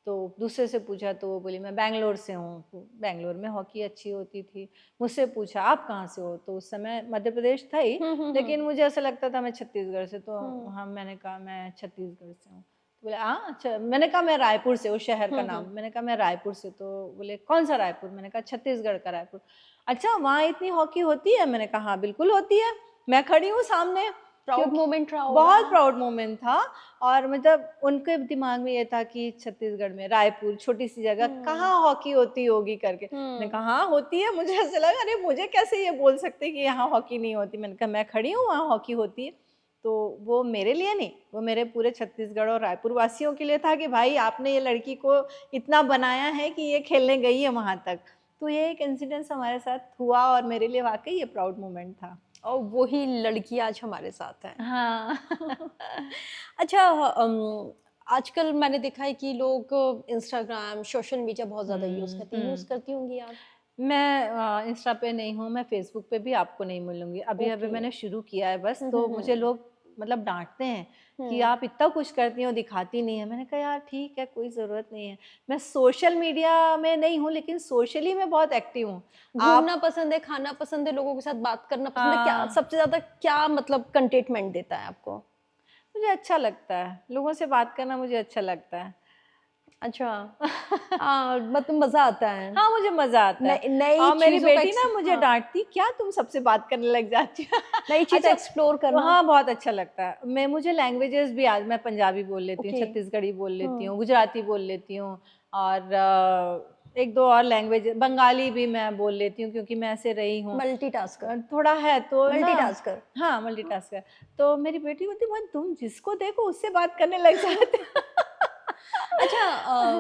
तो दूसरे से पूछा तो वो बोली मैं बैंगलोर से हूँ, तो बैंगलोर में हॉकी अच्छी होती थी। मुझसे पूछा आप कहाँ से हो, तो उस समय मध्य प्रदेश था ही, हुँ, हुँ, लेकिन हुँ। मुझे ऐसा लगता था मैं छत्तीसगढ़ से, तो हुँ। हाँ मैंने कहा मैं छत्तीसगढ़ से हूँ। तो बोले हाँ अच्छा, मैंने कहा मैं रायपुर से, उस शहर का हुँ, नाम, हुँ। मैंने कहा मैं रायपुर से। तो बोले कौन सा रायपुर, मैंने कहा छत्तीसगढ़ का रायपुर। अच्छा वहाँ इतनी हॉकी होती है, मैंने कहा हाँ बिल्कुल होती है, मैं खड़ी हूँ सामने। प्राउड क्योंकि मोमेंट रहा होगा। बहुत प्राउड मोमेंट था, और मतलब उनके दिमाग में ये था कि छत्तीसगढ़ में रायपुर छोटी सी जगह हुँ। कहाँ हॉकी होती होगी करके। मैंने हुँ। कहा हाँ होती है, मुझे ऐसा लगा अरे मुझे कैसे ये बोल सकते कि यहाँ हॉकी नहीं होती। मैंने कहा मैं खड़ी हूँ, वहाँ हॉकी होती है। तो वो मेरे लिए नहीं, वो मेरे पूरे छत्तीसगढ़ और रायपुर वासियों के लिए था कि भाई आपने ये लड़की को इतना बनाया है कि ये खेलने गई है वहाँ तक। तो ये एक इंसिडेंस हमारे साथ हुआ और मेरे लिए वाकई ये प्राउड मोमेंट था। और वही लड़की आज हमारे साथ है। हाँ अच्छा, आजकल मैंने देखा है कि लोग इंस्टाग्राम, सोशल मीडिया बहुत ज़्यादा यूज़ हुँ, करते हैं। यूज़ हुँ। करती होंगी आप? मैं इंस्टा पे नहीं हूँ, मैं फ़ेसबुक पे भी आपको नहीं मिलूँगी। अभी-अभी ओके। मैंने शुरू किया है बस, हुँ, हुँ, तो मुझे हुँ। लोग मतलब डाँटते हैं कि हुँ। आप इतना कुछ करती हो, दिखाती नहीं है। मैंने कहा यार ठीक है, कोई ज़रूरत नहीं है। मैं सोशल मीडिया में नहीं हूँ, लेकिन सोशली मैं बहुत एक्टिव हूँ। घूमना आप पसंद है, खाना पसंद है, लोगों के साथ बात करना पसंद है, क्या हाँ, सबसे ज़्यादा क्या मतलब कंटेटमेंट देता है आपको? मुझे अच्छा लगता है, लोगों से बात करना मुझे अच्छा लगता है। अच्छा। मतलब मज़ा आता है। हाँ, मुझे मज़ा आता है। नई मेरी चीज़ों का बेटी ना मुझे हाँ, डाँटती, "क्या तुम सबसे बात करने लग जाती हो?" नई चीज़ें अच्छा, एक्सप्लोर करना। हाँ, बहुत अच्छा लगता है। मुझे लैंग्वेजेज़ भी आज मैं पंजाबी बोल लेती हूँ, ओके। छत्तीसगढ़ी बोल लेती हुँ। हूँ, गुजराती बोल लेती हूँ, और 1-2 और लैंग्वेज बंगाली भी मैं बोल लेती हूँ क्योंकि मैं ऐसे रही हूँ। मल्टीटास्कर। थोड़ा है तो ना। मल्टीटास्कर। हाँ, मल्टीटास्कर। तो मेरी बेटी बोलती, "मम्मी तुम जिसको देखो उससे बात करने लग जाते हो।" अच्छा,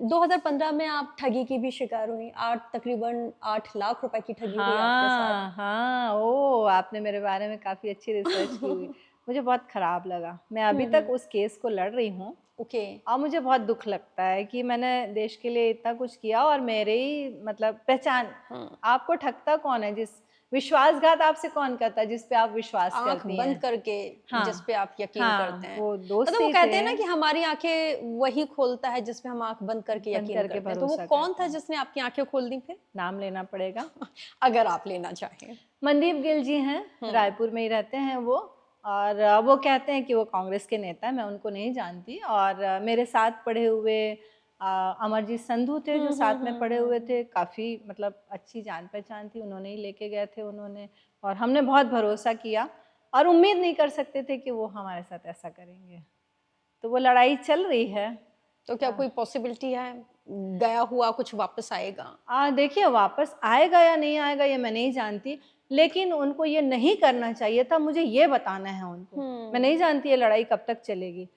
2015 में आप ठगी की भी शिकार हुई। 8 तकरीबन 8 लाख रुपए की ठगी हुई आपके साथ। हाँ, हाँ, ओह! आपने मेरे बारे में काफ़ी अच्छी रिसर्च की हुई। मुझे बहुत ख़राब लगा। मैं हुँ, अभी तक हुँ। उस केस को लड़ रही हूँ, ओके। और मुझे बहुत दुःख लगता है कि मैंने देश के लिए इतना कुछ किया और मेरे ही मतलब पहचान। हाँ, आपको ठगता कौन है? विश्वासघात आपसे कौन करता है जिस पे आप विश्वास आँख करती बंद हैं? करके जिस हाँ, पे आप यकीन करते हाँ, हैं। वो मतलब वो दोस्ती कहते से हैं ना कि हमारी आँखें वही खोलता है जिस पे हम आँख बंद करके बंद यकीन करके करते हैं। तो वो भरोसा कौन करते था हैं। जिसने आपकी आँखें खोल दी फिर? नाम लेना पड़ेगा। अगर आप लेना चाहें? मनदीप गिल जी हैं, हुँ। रायपुर में ही रहते हैं वो, और वो कहते हैं कि वो कांग्रेस के नेता हैं, मैं उनको नहीं जानती, और मेरे साथ पढ़े हुए अमरजीत संधू थे जो हुँ, हुँ, साथ में हुँ, पढ़े हुँ, हुए हुँ। थे, काफ़ी मतलब अच्छी जान-पहचान थी, उन्होंने ही लेके गए थे उन्होंने, और हमने बहुत भरोसा किया और उम्मीद नहीं कर सकते थे कि वो हमारे साथ ऐसा करेंगे। तो वो लड़ाई चल रही है। तो क्या अ कोई पॉसिबिलिटी है, गया हुआ कुछ वापस आएगा? देखिए वापस आएगा या नहीं आएगा ये मैं नहीं जानती, लेकिन उनको ये नहीं करना चाहिए था, मुझे ये बताना है उनको। मैं नहीं हुँ। जानती ये लड़ाई कब तक चलेगी,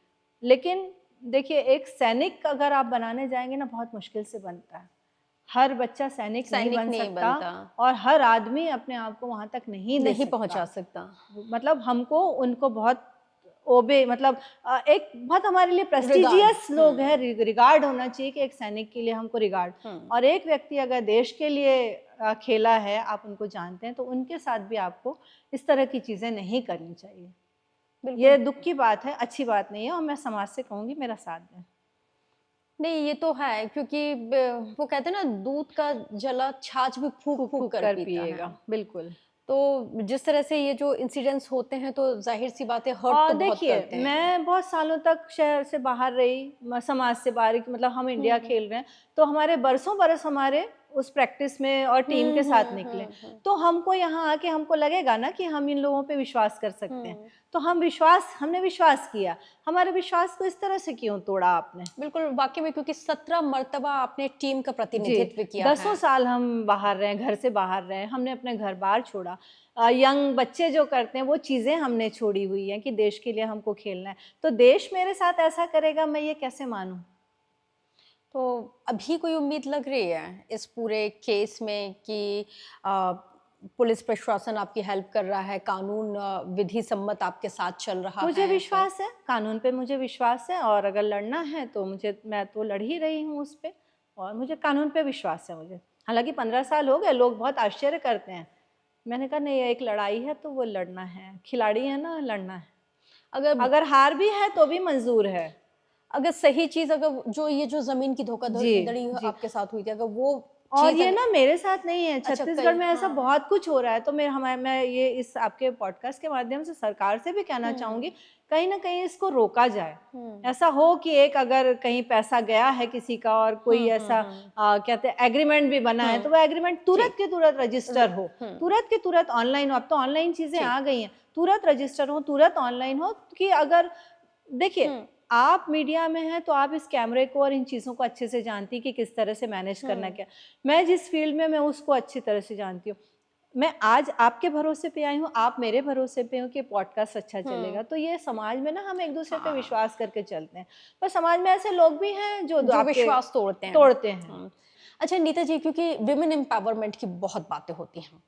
लेकिन देखिए एक सैनिक अगर आप बनाने जाएँगे ना बहुत मुश्किल से बनता है। हर बच्चा सैनिक नहीं सैनिक बन नहीं सकता, बनता, और हर आदमी अपने आप को वहाँ तक नहीं दे नहीं सकता। पहुँचा सकता। मतलब हमको उनको बहुत ओबे, मतलब एक बहुत हमारे लिए प्रेस्टिजियस लोग हैं, रिगार्ड होना चाहिए कि एक सैनिक के लिए हमको रिगार्ड। और एक व्यक्ति अगर देश के लिए खेला है, आप उनको जानते हैं, तो उनके साथ भी आपको इस तरह की चीज़ें नहीं करनी चाहिए। ये दुख की बात है, अच्छी बात नहीं है, और मैं समाज से कहूँगी मेरा साथ दें। नहीं, ये तो है, क्योंकि वो कहते हैं ना, दूध का जला छाछ भी फूक फूक कर पीता पिएगा, है। बिल्कुल। तो जिस तरह से ये जो इंसिडेंट्स होते हैं, तो जाहिर सी बात है, हर्ट और तो बहुत देखिए, करते हैं। मैं बहुत सालों तक शहर से बाहर रही, समाज से बाहर, मतलब हम इंडिया खेल रहे हैं, तो हमारे बरसों बरस हमारे उस प्रैक्टिस में और टीम के साथ निकले। तो हमको यहाँ आके हमको लगेगा ना कि हम इन लोगों पे विश्वास कर सकते हैं, तो हमने विश्वास किया। हमारे विश्वास को इस तरह से क्यों तोड़ा आपने? बिल्कुल, वाकई में, क्योंकि 17 मर्तबा आपने टीम का प्रतिनिधित्व किया है। 10 साल हम बाहर रहे, घर से बाहर रहे, हमने अपने घर बार छोड़ा। यंग बच्चे जो करते हैं वो चीज़ें हमने छोड़ी हुई हैं कि देश के लिए हमको खेलना है। तो देश मेरे साथ ऐसा करेगा, मैं ये कैसे मानूँ? तो अभी कोई उम्मीद लग रही है इस पूरे केस में कि पुलिस प्रशासन आपकी हेल्प कर रहा है, कानून विधि सम्मत आपके साथ चल रहा है? मुझे विश्वास है, कानून पे मुझे विश्वास है, और अगर लड़ना है तो मैं तो लड़ ही रही हूँ उस पे, और मुझे कानून पे विश्वास है मुझे। हालाँकि 15 साल हो गए, लोग बहुत आश्चर्य करते हैं। मैंने कहा नहीं, एक लड़ाई है तो वो लड़ना है, खिलाड़ी है ना, लड़ना है। अगर हार भी है तो भी मंजूर है। अगर सही चीज, अगर जो ये जो जमीन की धोखाधड़ी आपके साथ हुई थी, अगर वो और ये ना मेरे साथ नहीं है, छत्तीसगढ़ में ऐसा हाँ। बहुत कुछ हो रहा है। तो मैं ये इस आपके पॉडकास्ट के माध्यम से सरकार से भी कहना चाहूँगी, कहीं ना कहीं इसको रोका जाए। ऐसा हो कि एक अगर कहीं पैसा गया है किसी का और कोई ऐसा कहते हैं एग्रीमेंट भी बना है, तो वो एग्रीमेंट तुरंत के तुरंत रजिस्टर हो, तुरंत के तुरंत ऑनलाइन हो। अब तो ऑनलाइन चीज़ें आ गई हैं, तुरंत रजिस्टर हो, तुरंत ऑनलाइन हो। कि अगर देखिए, आप मीडिया में हैं तो आप इस कैमरे को और इन चीज़ों को अच्छे से जानती कि किस तरह से मैनेज करना क्या। मैं जिस फील्ड में मैं उसको अच्छी तरह से जानती हूँ। मैं आज आपके भरोसे पे आई हूँ, आप मेरे भरोसे पे हो कि पॉडकास्ट अच्छा चलेगा। तो ये समाज में ना हम एक दूसरे पे विश्वास करके चलते हैं, पर समाज में ऐसे लोग भी हैं जो विश्वास तोड़ते हैं। अच्छा नीता जी, क्योंकि विमेन एम्पावरमेंट की बहुत बातें होती हैं,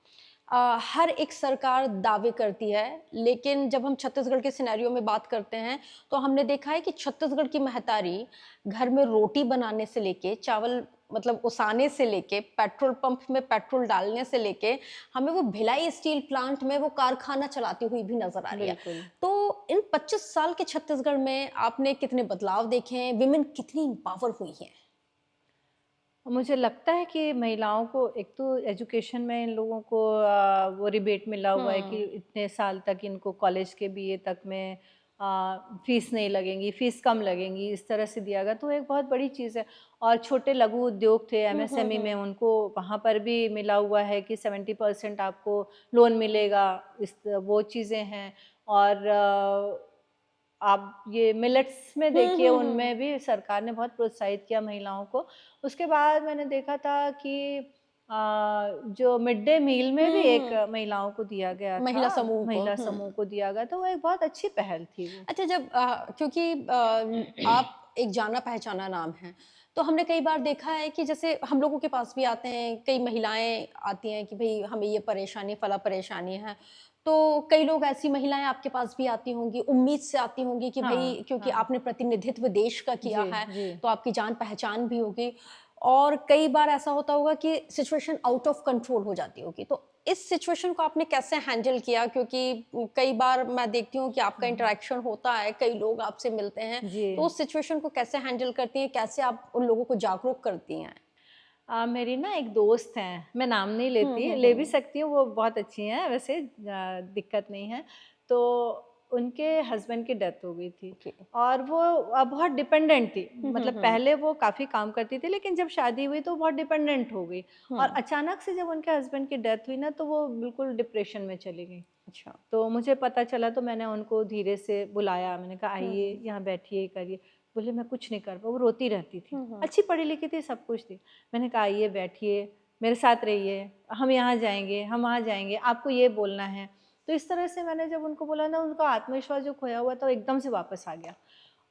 हर एक सरकार दावे करती है, लेकिन जब हम छत्तीसगढ़ के सिनेरियो में बात करते हैं, तो हमने देखा है कि छत्तीसगढ़ की महतारी घर में रोटी बनाने से लेके, चावल मतलब उसाने से लेके, पेट्रोल पंप में पेट्रोल डालने से लेके, हमें वो भिलाई स्टील प्लांट में वो कारखाना चलाती हुई भी नजर आ रही है। तो इन 25 साल के छत्तीसगढ़ में आपने कितने बदलाव देखे हैं? विमेन कितनी एम्पावर हुई हैं? मुझे लगता है कि महिलाओं को एक तो एजुकेशन में इन लोगों को वो रिबेट मिला हुआ है कि इतने साल तक इनको कॉलेज के बीए तक में फीस नहीं लगेंगी, फीस कम लगेंगी, इस तरह से दिया गया, तो एक बहुत बड़ी चीज़ है। और छोटे लघु उद्योग थे एमएसएमई में, उनको वहाँ पर भी मिला हुआ है कि 70% आपको लोन मिलेगा, वो चीज़ें हैं। और आप ये मिलेट्स में देखिए, उनमें भी सरकार ने बहुत प्रोत्साहित किया महिलाओं को। उसके बाद मैंने देखा था कि जो मिड डे मील में भी एक महिलाओं को दिया गया था, महिला समूह को दिया गया था, वो एक बहुत अच्छी पहल थी वो। अच्छा, जब क्योंकि आप एक जाना पहचाना नाम है, तो हमने कई बार देखा है कि जैसे हम लोगों के पास भी आते हैं, कई महिलाएं आती हैं कि भाई हमें ये परेशानी, फला परेशानी है, तो कई लोग, ऐसी महिलाएं आपके पास भी आती होंगी, उम्मीद से आती होंगी कि भाई क्योंकि आपने प्रतिनिधित्व देश का किया है, तो आपकी जान पहचान भी होगी। और कई बार ऐसा होता होगा कि सिचुएशन आउट ऑफ कंट्रोल हो जाती होगी, तो इस सिचुएशन को आपने कैसे हैंडल किया? क्योंकि कई बार मैं देखती हूँ कि आपका इंटरेक्शन होता है, कई लोग आपसे मिलते हैं, तो उस सिचुएशन को कैसे हैंडल करती हैं? कैसे आप उन लोगों को जागरूक करती हैं? मेरी ना एक दोस्त हैं, मैं नाम नहीं लेती, ले भी सकती हूँ, वो बहुत अच्छी हैं वैसे, दिक्कत नहीं है। तो उनके हस्बैंड की डेथ हो गई थी, और वो बहुत डिपेंडेंट थी। मतलब पहले वो काफ़ी काम करती थी, लेकिन जब शादी हुई तो बहुत डिपेंडेंट हो गई, और अचानक से जब उनके हस्बैंड की डेथ हुई ना, तो वो बिल्कुल डिप्रेशन में चली गई। अच्छा, तो मुझे पता चला, तो मैंने उनको धीरे से बुलाया, मैंने कहा आइए यहाँ बैठिए, करिए। बोले मैं कुछ नहीं कर पाऊँ, वो रोती रहती थी, अच्छी पढ़ी लिखी थी, सब कुछ थी। मैंने कहा आइए बैठिए, मेरे साथ रहिए, हम यहाँ जाएंगे, हम वहाँ जाएंगे, आपको ये बोलना है। तो इस तरह से मैंने जब उनको बोला ना, उनका आत्मविश्वास जो खोया हुआ था वो एकदम से वापस आ गया,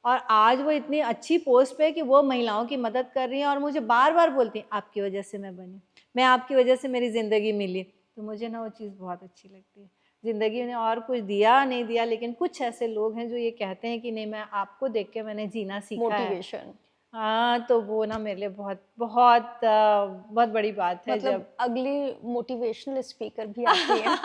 और आज वो इतनी अच्छी पोस्ट पे कि वो महिलाओं की मदद कर रही हैं, और मुझे बार बार बोलती हैं आपकी वजह से मैं बनी, मैं आपकी वजह से मेरी ज़िंदगी मिली। तो मुझे ना वो चीज़ बहुत अच्छी लगती है। ज़िंदगी ने और कुछ दिया नहीं दिया, लेकिन कुछ ऐसे लोग हैं जो ये कहते हैं कि नहीं, मैं आपको देख के मैंने जीना सीखा है। मोटिवेशन। हाँ, तो वो ना मेरे लिए बहुत बहुत बहुत बड़ी बात है मतलब जब अगली मोटिवेशनल स्पीकर भी आती है।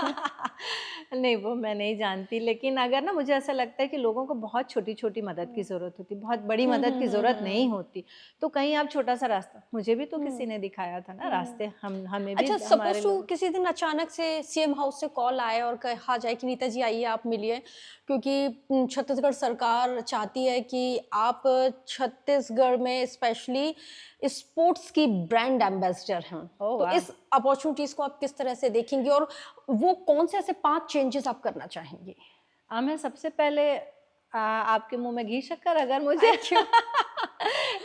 नहीं, वो मैं नहीं जानती, लेकिन अगर ना मुझे ऐसा लगता है कि लोगों को बहुत छोटी-छोटी मदद की ज़रूरत होती है, बहुत बड़ी मदद की ज़रूरत नहीं होती। तो कहीं आप छोटा-सा रास्ता, मुझे भी तो किसी ने दिखाया था ना रास्ते, हम हमें भी अच्छा, हमारे सपोज टू लोग। किसी दिन अचानक से सीएम हाउस से कॉल आए और कहा जाए कि नीता जी आइए आप मिलिए, क्योंकि छत्तीसगढ़ सरकार चाहती है कि आप छत्तीसगढ़ में स्पेशली स्पोर्ट्स की ब्रांड एम्बेसडर हैं। ओह तो वाह! इस अपॉर्चुनिटीज को आप किस तरह से देखेंगे और वो कौन से ऐसे 5 चेंजेस आप करना चाहेंगे? मैं सबसे पहले आपके मुँह में घी शक्कर, अगर मुझे थैंक यू।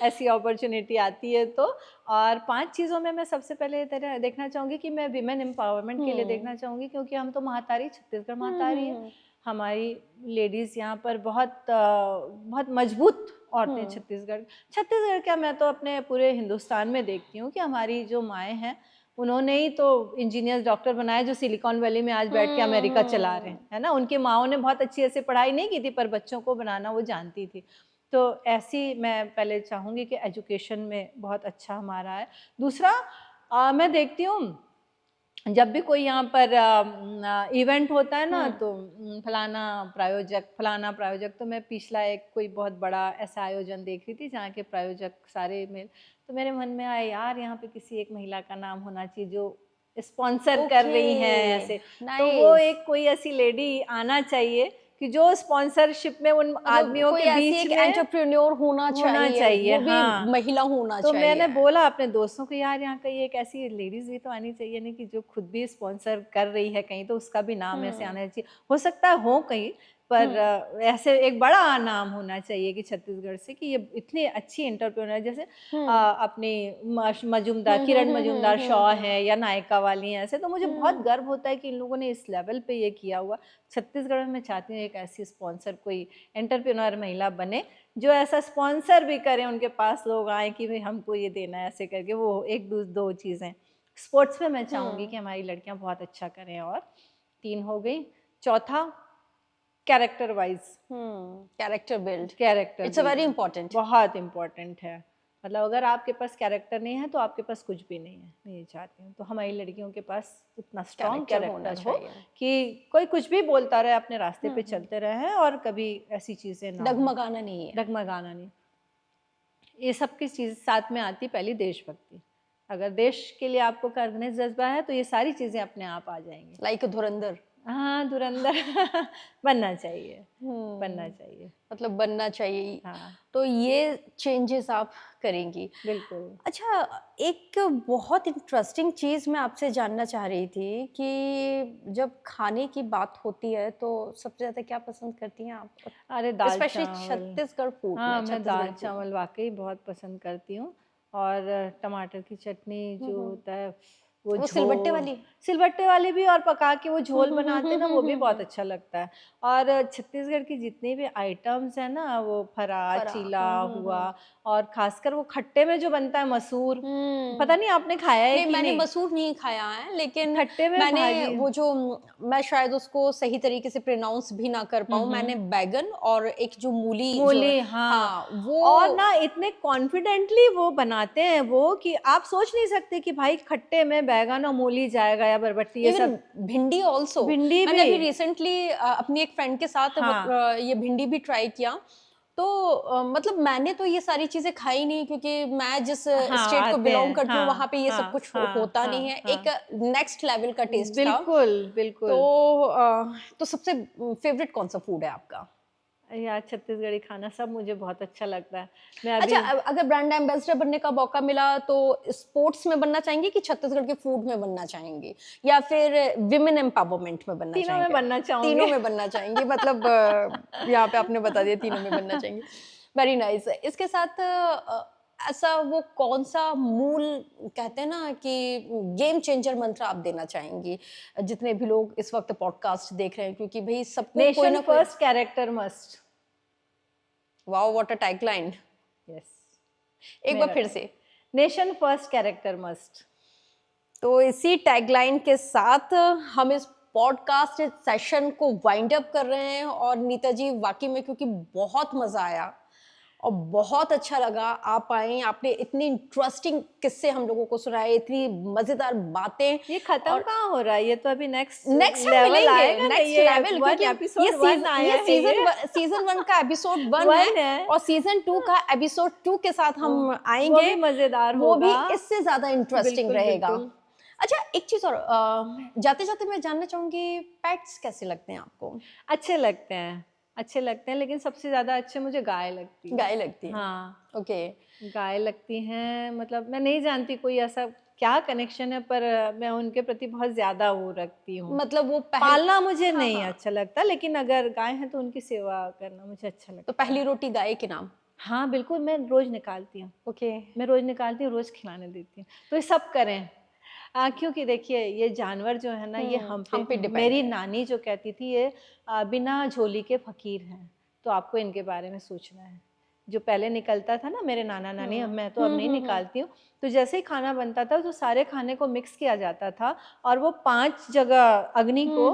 ऐसी अपॉर्च्युनिटी आती है तो। और 5 चीज़ों में मैं सबसे पहले तेरा देखना चाहूँगी कि मैं विमेन एम्पावरमेंट के लिए हुँ। देखना चाहूँगी, क्योंकि हम तो महातारी, छत्तीसगढ़ हुँ, महातारी है। हुँ, हमारी लेडीज़ यहाँ पर बहुत मजबूत औरतें हुँ। छत्तीसगढ़ छत्तीसगढ़ क्या, मैं तो अपने पूरे हिंदुस्तान में देखती हूँ कि हमारी जो माएँ हैं, उन्होंने ही तो इंजीनियर्स, डॉक्टर बनाए जो सिलिकॉन वैली में आज बैठ के हुँ, अमेरिका चला रहे हैं, हुँ। है ना? उनकी माँओं ने बहुत अच्छी ऐसे पढ़ाई नहीं की थी, पर बच्चों को बनाना वो जानती थी। तो ऐसी मैं पहले चाहूँगी कि एजुकेशन में बहुत अच्छा हमारा है। दूसरा, मैं देखती हूँ जब भी कोई यहाँ पर इवेंट होता है ना, हुँ। तो फलाना प्रायोजक, तो मैं पिछला एक कोई बहुत बड़ा ऐसा आयोजन देख रही थी जहाँ के प्रायोजक सारे मेल, तो मेरे मन में आया यार यहाँ पे किसी एक महिला का नाम होना चाहिए जो स्पॉन्सर कर ओके, रही हैं ऐसे। तो वो नाइस। एक कोई ऐसी लेडी आना चाहिए कि जो स्पॉन्सरशिप में उन मतलब आदमियों कोई के ऐसी बीच एक में एंटरप्रेन्योर होना होना चाहिए, चाहिए, वो भी हाँ। महिला होना तो मैंने चाहिए। बोला अपने दोस्तों को, यार यहाँ कहीं एक ऐसी लेडीज़ भी तो आनी चाहिए ना कि जो खुद भी स्पॉन्सर कर रही है कहीं, तो उसका भी नाम ऐसे हुँ, आना चाहिए। हो सकता है हो कहीं, पर हुँ, ऐसे एक बड़ा नाम होना चाहिए कि छत्तीसगढ़ से कि ये इतनी अच्छी एंटरप्रेन्योर, जैसे हुँ। अपनी मजूमदार, हुँ, हुँ, किरण हुँ, हुँ, मजूमदार हुँ, शॉ हुँ। है या नायका वाली हैं ऐसे, तो मुझे बहुत हुँ, गर्व होता है कि इन लोगों ने इस लेवल पे ये किया हुआ। छत्तीसगढ़ में मैं चाहती हूँ एक ऐसी स्पॉन्सर कोई एंटरप्रेन्योर महिला बने, जो ऐसा स्पॉन्सर भी करें, उनके पास लोग आएँ कि भई हमको ये देना है ऐसे करके, वो 1-2 चीज़ें। स्पोर्ट्स में मैं चाहूँगी कि हुँ, हमारी लड़कियाँ बहुत अच्छा करें, और 3 हो गई। चौथा, character wise, character build, character it's a very building important. बहुत इम्पोर्टेंट है। मतलब अगर आपके पास कैरेक्टर नहीं है तो आपके पास कुछ भी नहीं है, मैं ये चाहती हूँ। तो हमारी लड़कियों के पास उतना स्ट्रॉन्ग कैरेक्टर होना कैरेक्टर हो चाहिए। कि कोई कुछ भी बोलता रहे, अपने रास्ते पे हुँ। चलते रहें और कभी ऐसी चीज़ें ना हों, डगमगाना नहीं है। डगमगाना नहीं। ये सब की चीज़ साथ में आती, पहली देशभक्ति। अगर देश के लिए आपको करने जज़्बा है तो ये सारी चीज़ें अपने आप आ जाएँगी। लाइक धुरंधर। हाँ, धुरंधर बनना चाहिए, बनना हुँ, चाहिए। मतलब बनना चाहिए। हाँ, तो ये चेंजेस आप करेंगी। बिल्कुल। अच्छा, एक बहुत इंटरेस्टिंग चीज़ मैं आपसे जानना चाह रही थी कि जब खाने की बात होती है तो सबसे ज़्यादा क्या पसंद करती हैं आप? अरे स्पेशली दाल-चावल, छत्तीसगढ़ फूड में, हाँ, मैं छत्तीसगढ़ी फूड में। दाल-चावल वाक़ई बहुत पसंद करती हूँ, और टमाटर की चटनी हुँ, जो हुँ। होता है, वो वो सिलबट्टे झोल, वाली? सिलबट्टे वाली भी, और पका के वो हुँ, झोल हुँ, हुँ, बनाते हैं हुँ, ना, हुँ, वो भी हुँ, बहुत हुँ। अच्छा लगता है। और छत्तीसगढ़ की जितनी भी आइटम्स हैं ना, वो फरार, फरा चीला हुँ, हुँ, हुआ, हुँ। और ख़ासकर वो खट्टे में जो बनता है मसूर, पता हुँ। नहीं आपने खाया है नहीं, कि मैंने नहीं? मसूर नहीं खाया है, लेकिन खट्टे में मैंने भाजी। वो जो मैं शायद उसको सही तरीके से प्रोनाउंस भी ना कर हुँ, पाऊँ, मैंने हुँ। बैगन और एक जो मूली जो मूली, हाँ। हाँ, और वो ना इतने कॉन्फिडेंटली वो बनाते हैं वो, कि आप सोच नहीं सकते कि भाई खट्टे में बैंगन और मूली जाएगा या बरबट्टी, ये इवन सब। भिंडी ऑल्सो। भिंडी मैंने भी। अभी रिसेंटली अपनी एक फ्रेंड के साथ हाँ, ये भिंडी भी ट्राई किया। तो मतलब मैंने तो ये सारी चीज़ें खाई नहीं, क्योंकि मैं जिस हाँ, स्टेट को आते बिलॉन्ग हैं। करती हूँ, वहाँ हाँ, पे ये सब हाँ, कुछ हाँ, होता नहीं हाँ, है। एक हाँ। नेक्स्ट लेवल का टेस्ट था। बिल्कुल, तो बिल्कुल। सबसे फेवरेट कौन-सा फूड है आपका? यार छत्तीसगढ़ी खाना सब मुझे बहुत अच्छा लगता है। मैं अच्छा, अभी अगर ब्रांड एम्बेसडर बनने का मौका मिला तो स्पोर्ट्स में बनना चाहेंगी कि छत्तीसगढ़ के फूड में बनना चाहेंगी? या फिर विमेन एम्पावरमेंट में बनना तीनों में चाहेंगे? बनना चाहूँगी। तीनों में बनना चाहेंगी, मतलब यहाँ पे आपने बता दिया तीनों में बनना चाहेंगी। Very nice. इसके साथ ऐसा वो कौन-सा मूल कहते हैं ना कि गेम चेंजर मंत्र आप देना चाहेंगी? जितने भी लोग इस वक़्त पॉडकास्ट देख रहे हैं, क्योंकि भई सबको कोई नेशन ना कोई first, character must. Wow what a tagline! Yes, एक बार मेरा फिर टैग। से। Nation first, character must. तो इसी टैगलाइन के साथ हम इस पॉडकास्ट सेशन को वाइंड अप कर रहे हैं। और नीता जी वाकई में क्योंकि बहुत मजा आया और बहुत अच्छा लगा आप आए, आपने इतनी इंटरेस्टिंग किस्से हम लोगों को सुनाए, इतनी मजेदार बातें। ये खत्म और कहाँ हो रहा है, ये तो अभी नेक्स्ट नेक्स्ट लेवल मिलेंगे, आएगा ना, नेक्स्ट ये लेवल, क्योंकि एपिसोड 1 आया है, सीजन 1 का एपिसोड 1 1 है है। और सीजन 2 का एपिसोड 2 के साथ हम वो आएंगे, भी मजेदार वो भी होगा। इससे ज्यादा इंटरेस्टिंग बिल्कुल रहेगा। बिल्कुल। अच्छा, एक चीज और जाते जाते मैं जानना चाहूंगी, पेट्स कैसे लगते हैं आपको? अच्छे लगते हैं, अच्छे लगते हैं, लेकिन सबसे ज्यादा अच्छे मुझे गाय लगती है। गाय लगती है? हाँ, ओके। गाय लगती हैं। मतलब मैं नहीं जानती कोई ऐसा क्या कनेक्शन है, पर मैं उनके प्रति बहुत ज्यादा वो रखती हूँ। मतलब वो पालना मुझे हाँ, नहीं हाँ। अच्छा लगता, लेकिन अगर गाय है तो उनकी सेवा करना मुझे अच्छा तो लगता है। पहली रोटी गाय के नाम? हाँ बिल्कुल, मैं रोज निकालती हूँ, ओके। मैं रोज निकालती हूँ, रोज खिलाने देती हूँ। तो ये सब करें, क्योंकि देखिए ये जानवर जो है ना, ये हम पे डिपेंड मेरी है। नानी जो कहती थी, ये बिना झोली के फकीर हैं। तो आपको इनके बारे में सोचना है। जो पहले निकलता था ना मेरे नाना नानी, अब मैं तो अब नहीं निकालती हूँ। तो जैसे ही खाना बनता था तो सारे खाने को मिक्स किया जाता था, और वो 5 जगह अग्नि को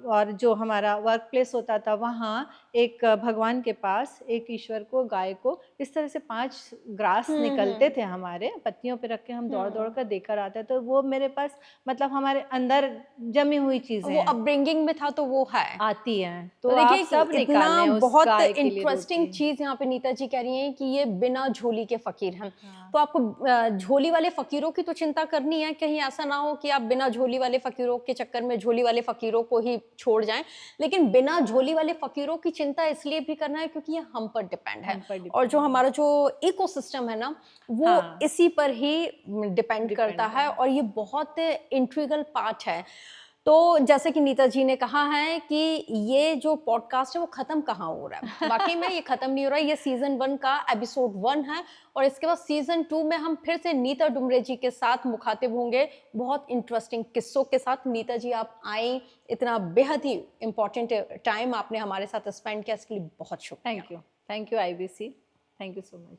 और जो हमारा वर्क प्लेस होता था वहाँ, एक भगवान के पास, एक ईश्वर को, गाय को, इस तरह से 5 ग्रास निकलते थे हमारे, पत्तियों पे रख के हम दौड़ दौड़ कर देकर आते। तो वो मेरे पास मतलब हमारे अंदर जमी हुई चीजें वो अपब्रिंगिंग में था तो वो है। आती हैं। तो तो आप देखिए सब कि निकालें इतना उस बहुत गाय के लिए इंटरेस्टिंग रोटी। चीज यहाँ पे नीता जी कह रही हैं कि ये बिना झोली के फकीर हैं। हाँ। तो आपको झोली वाले फकीरों की तो चिंता करनी है, कहीं ऐसा ना हो कि आप बिना झोली वाले फकीरों के चक्कर में झोली वाले फकीरों को ही छोड़ जाएं। लेकिन बिना झोली वाले फकीरों की चिंता इसलिए भी करना है क्योंकि ये हम पर डिपेंड है, हम पर और जो depend है। हमारा जो इकोसिस्टम है ना, वो हाँ। इसी पर ही डिपेंड करता Depend है, है। और ये बहुत इंट्रीगल पार्ट है। तो जैसे कि नीता जी ने कहा है कि ये जो पॉडकास्ट है वो खत्म कहाँ हो रहा है, वाकई में ये खत्म नहीं हो रहा है। ये सीजन 1 का एपिसोड 1 है, और इसके बाद सीजन 2 में हम फिर से नीता डुमरे जी के साथ मुखातिब होंगे, बहुत इंटरेस्टिंग किस्सों के साथ। नीता जी आप आई, इतना बेहद ही इम्पोर्टेंट टाइम आपने हमारे साथ स्पेंड किया, इसके लिए बहुत शुक्रिया। Thank you IBC, thank you so much.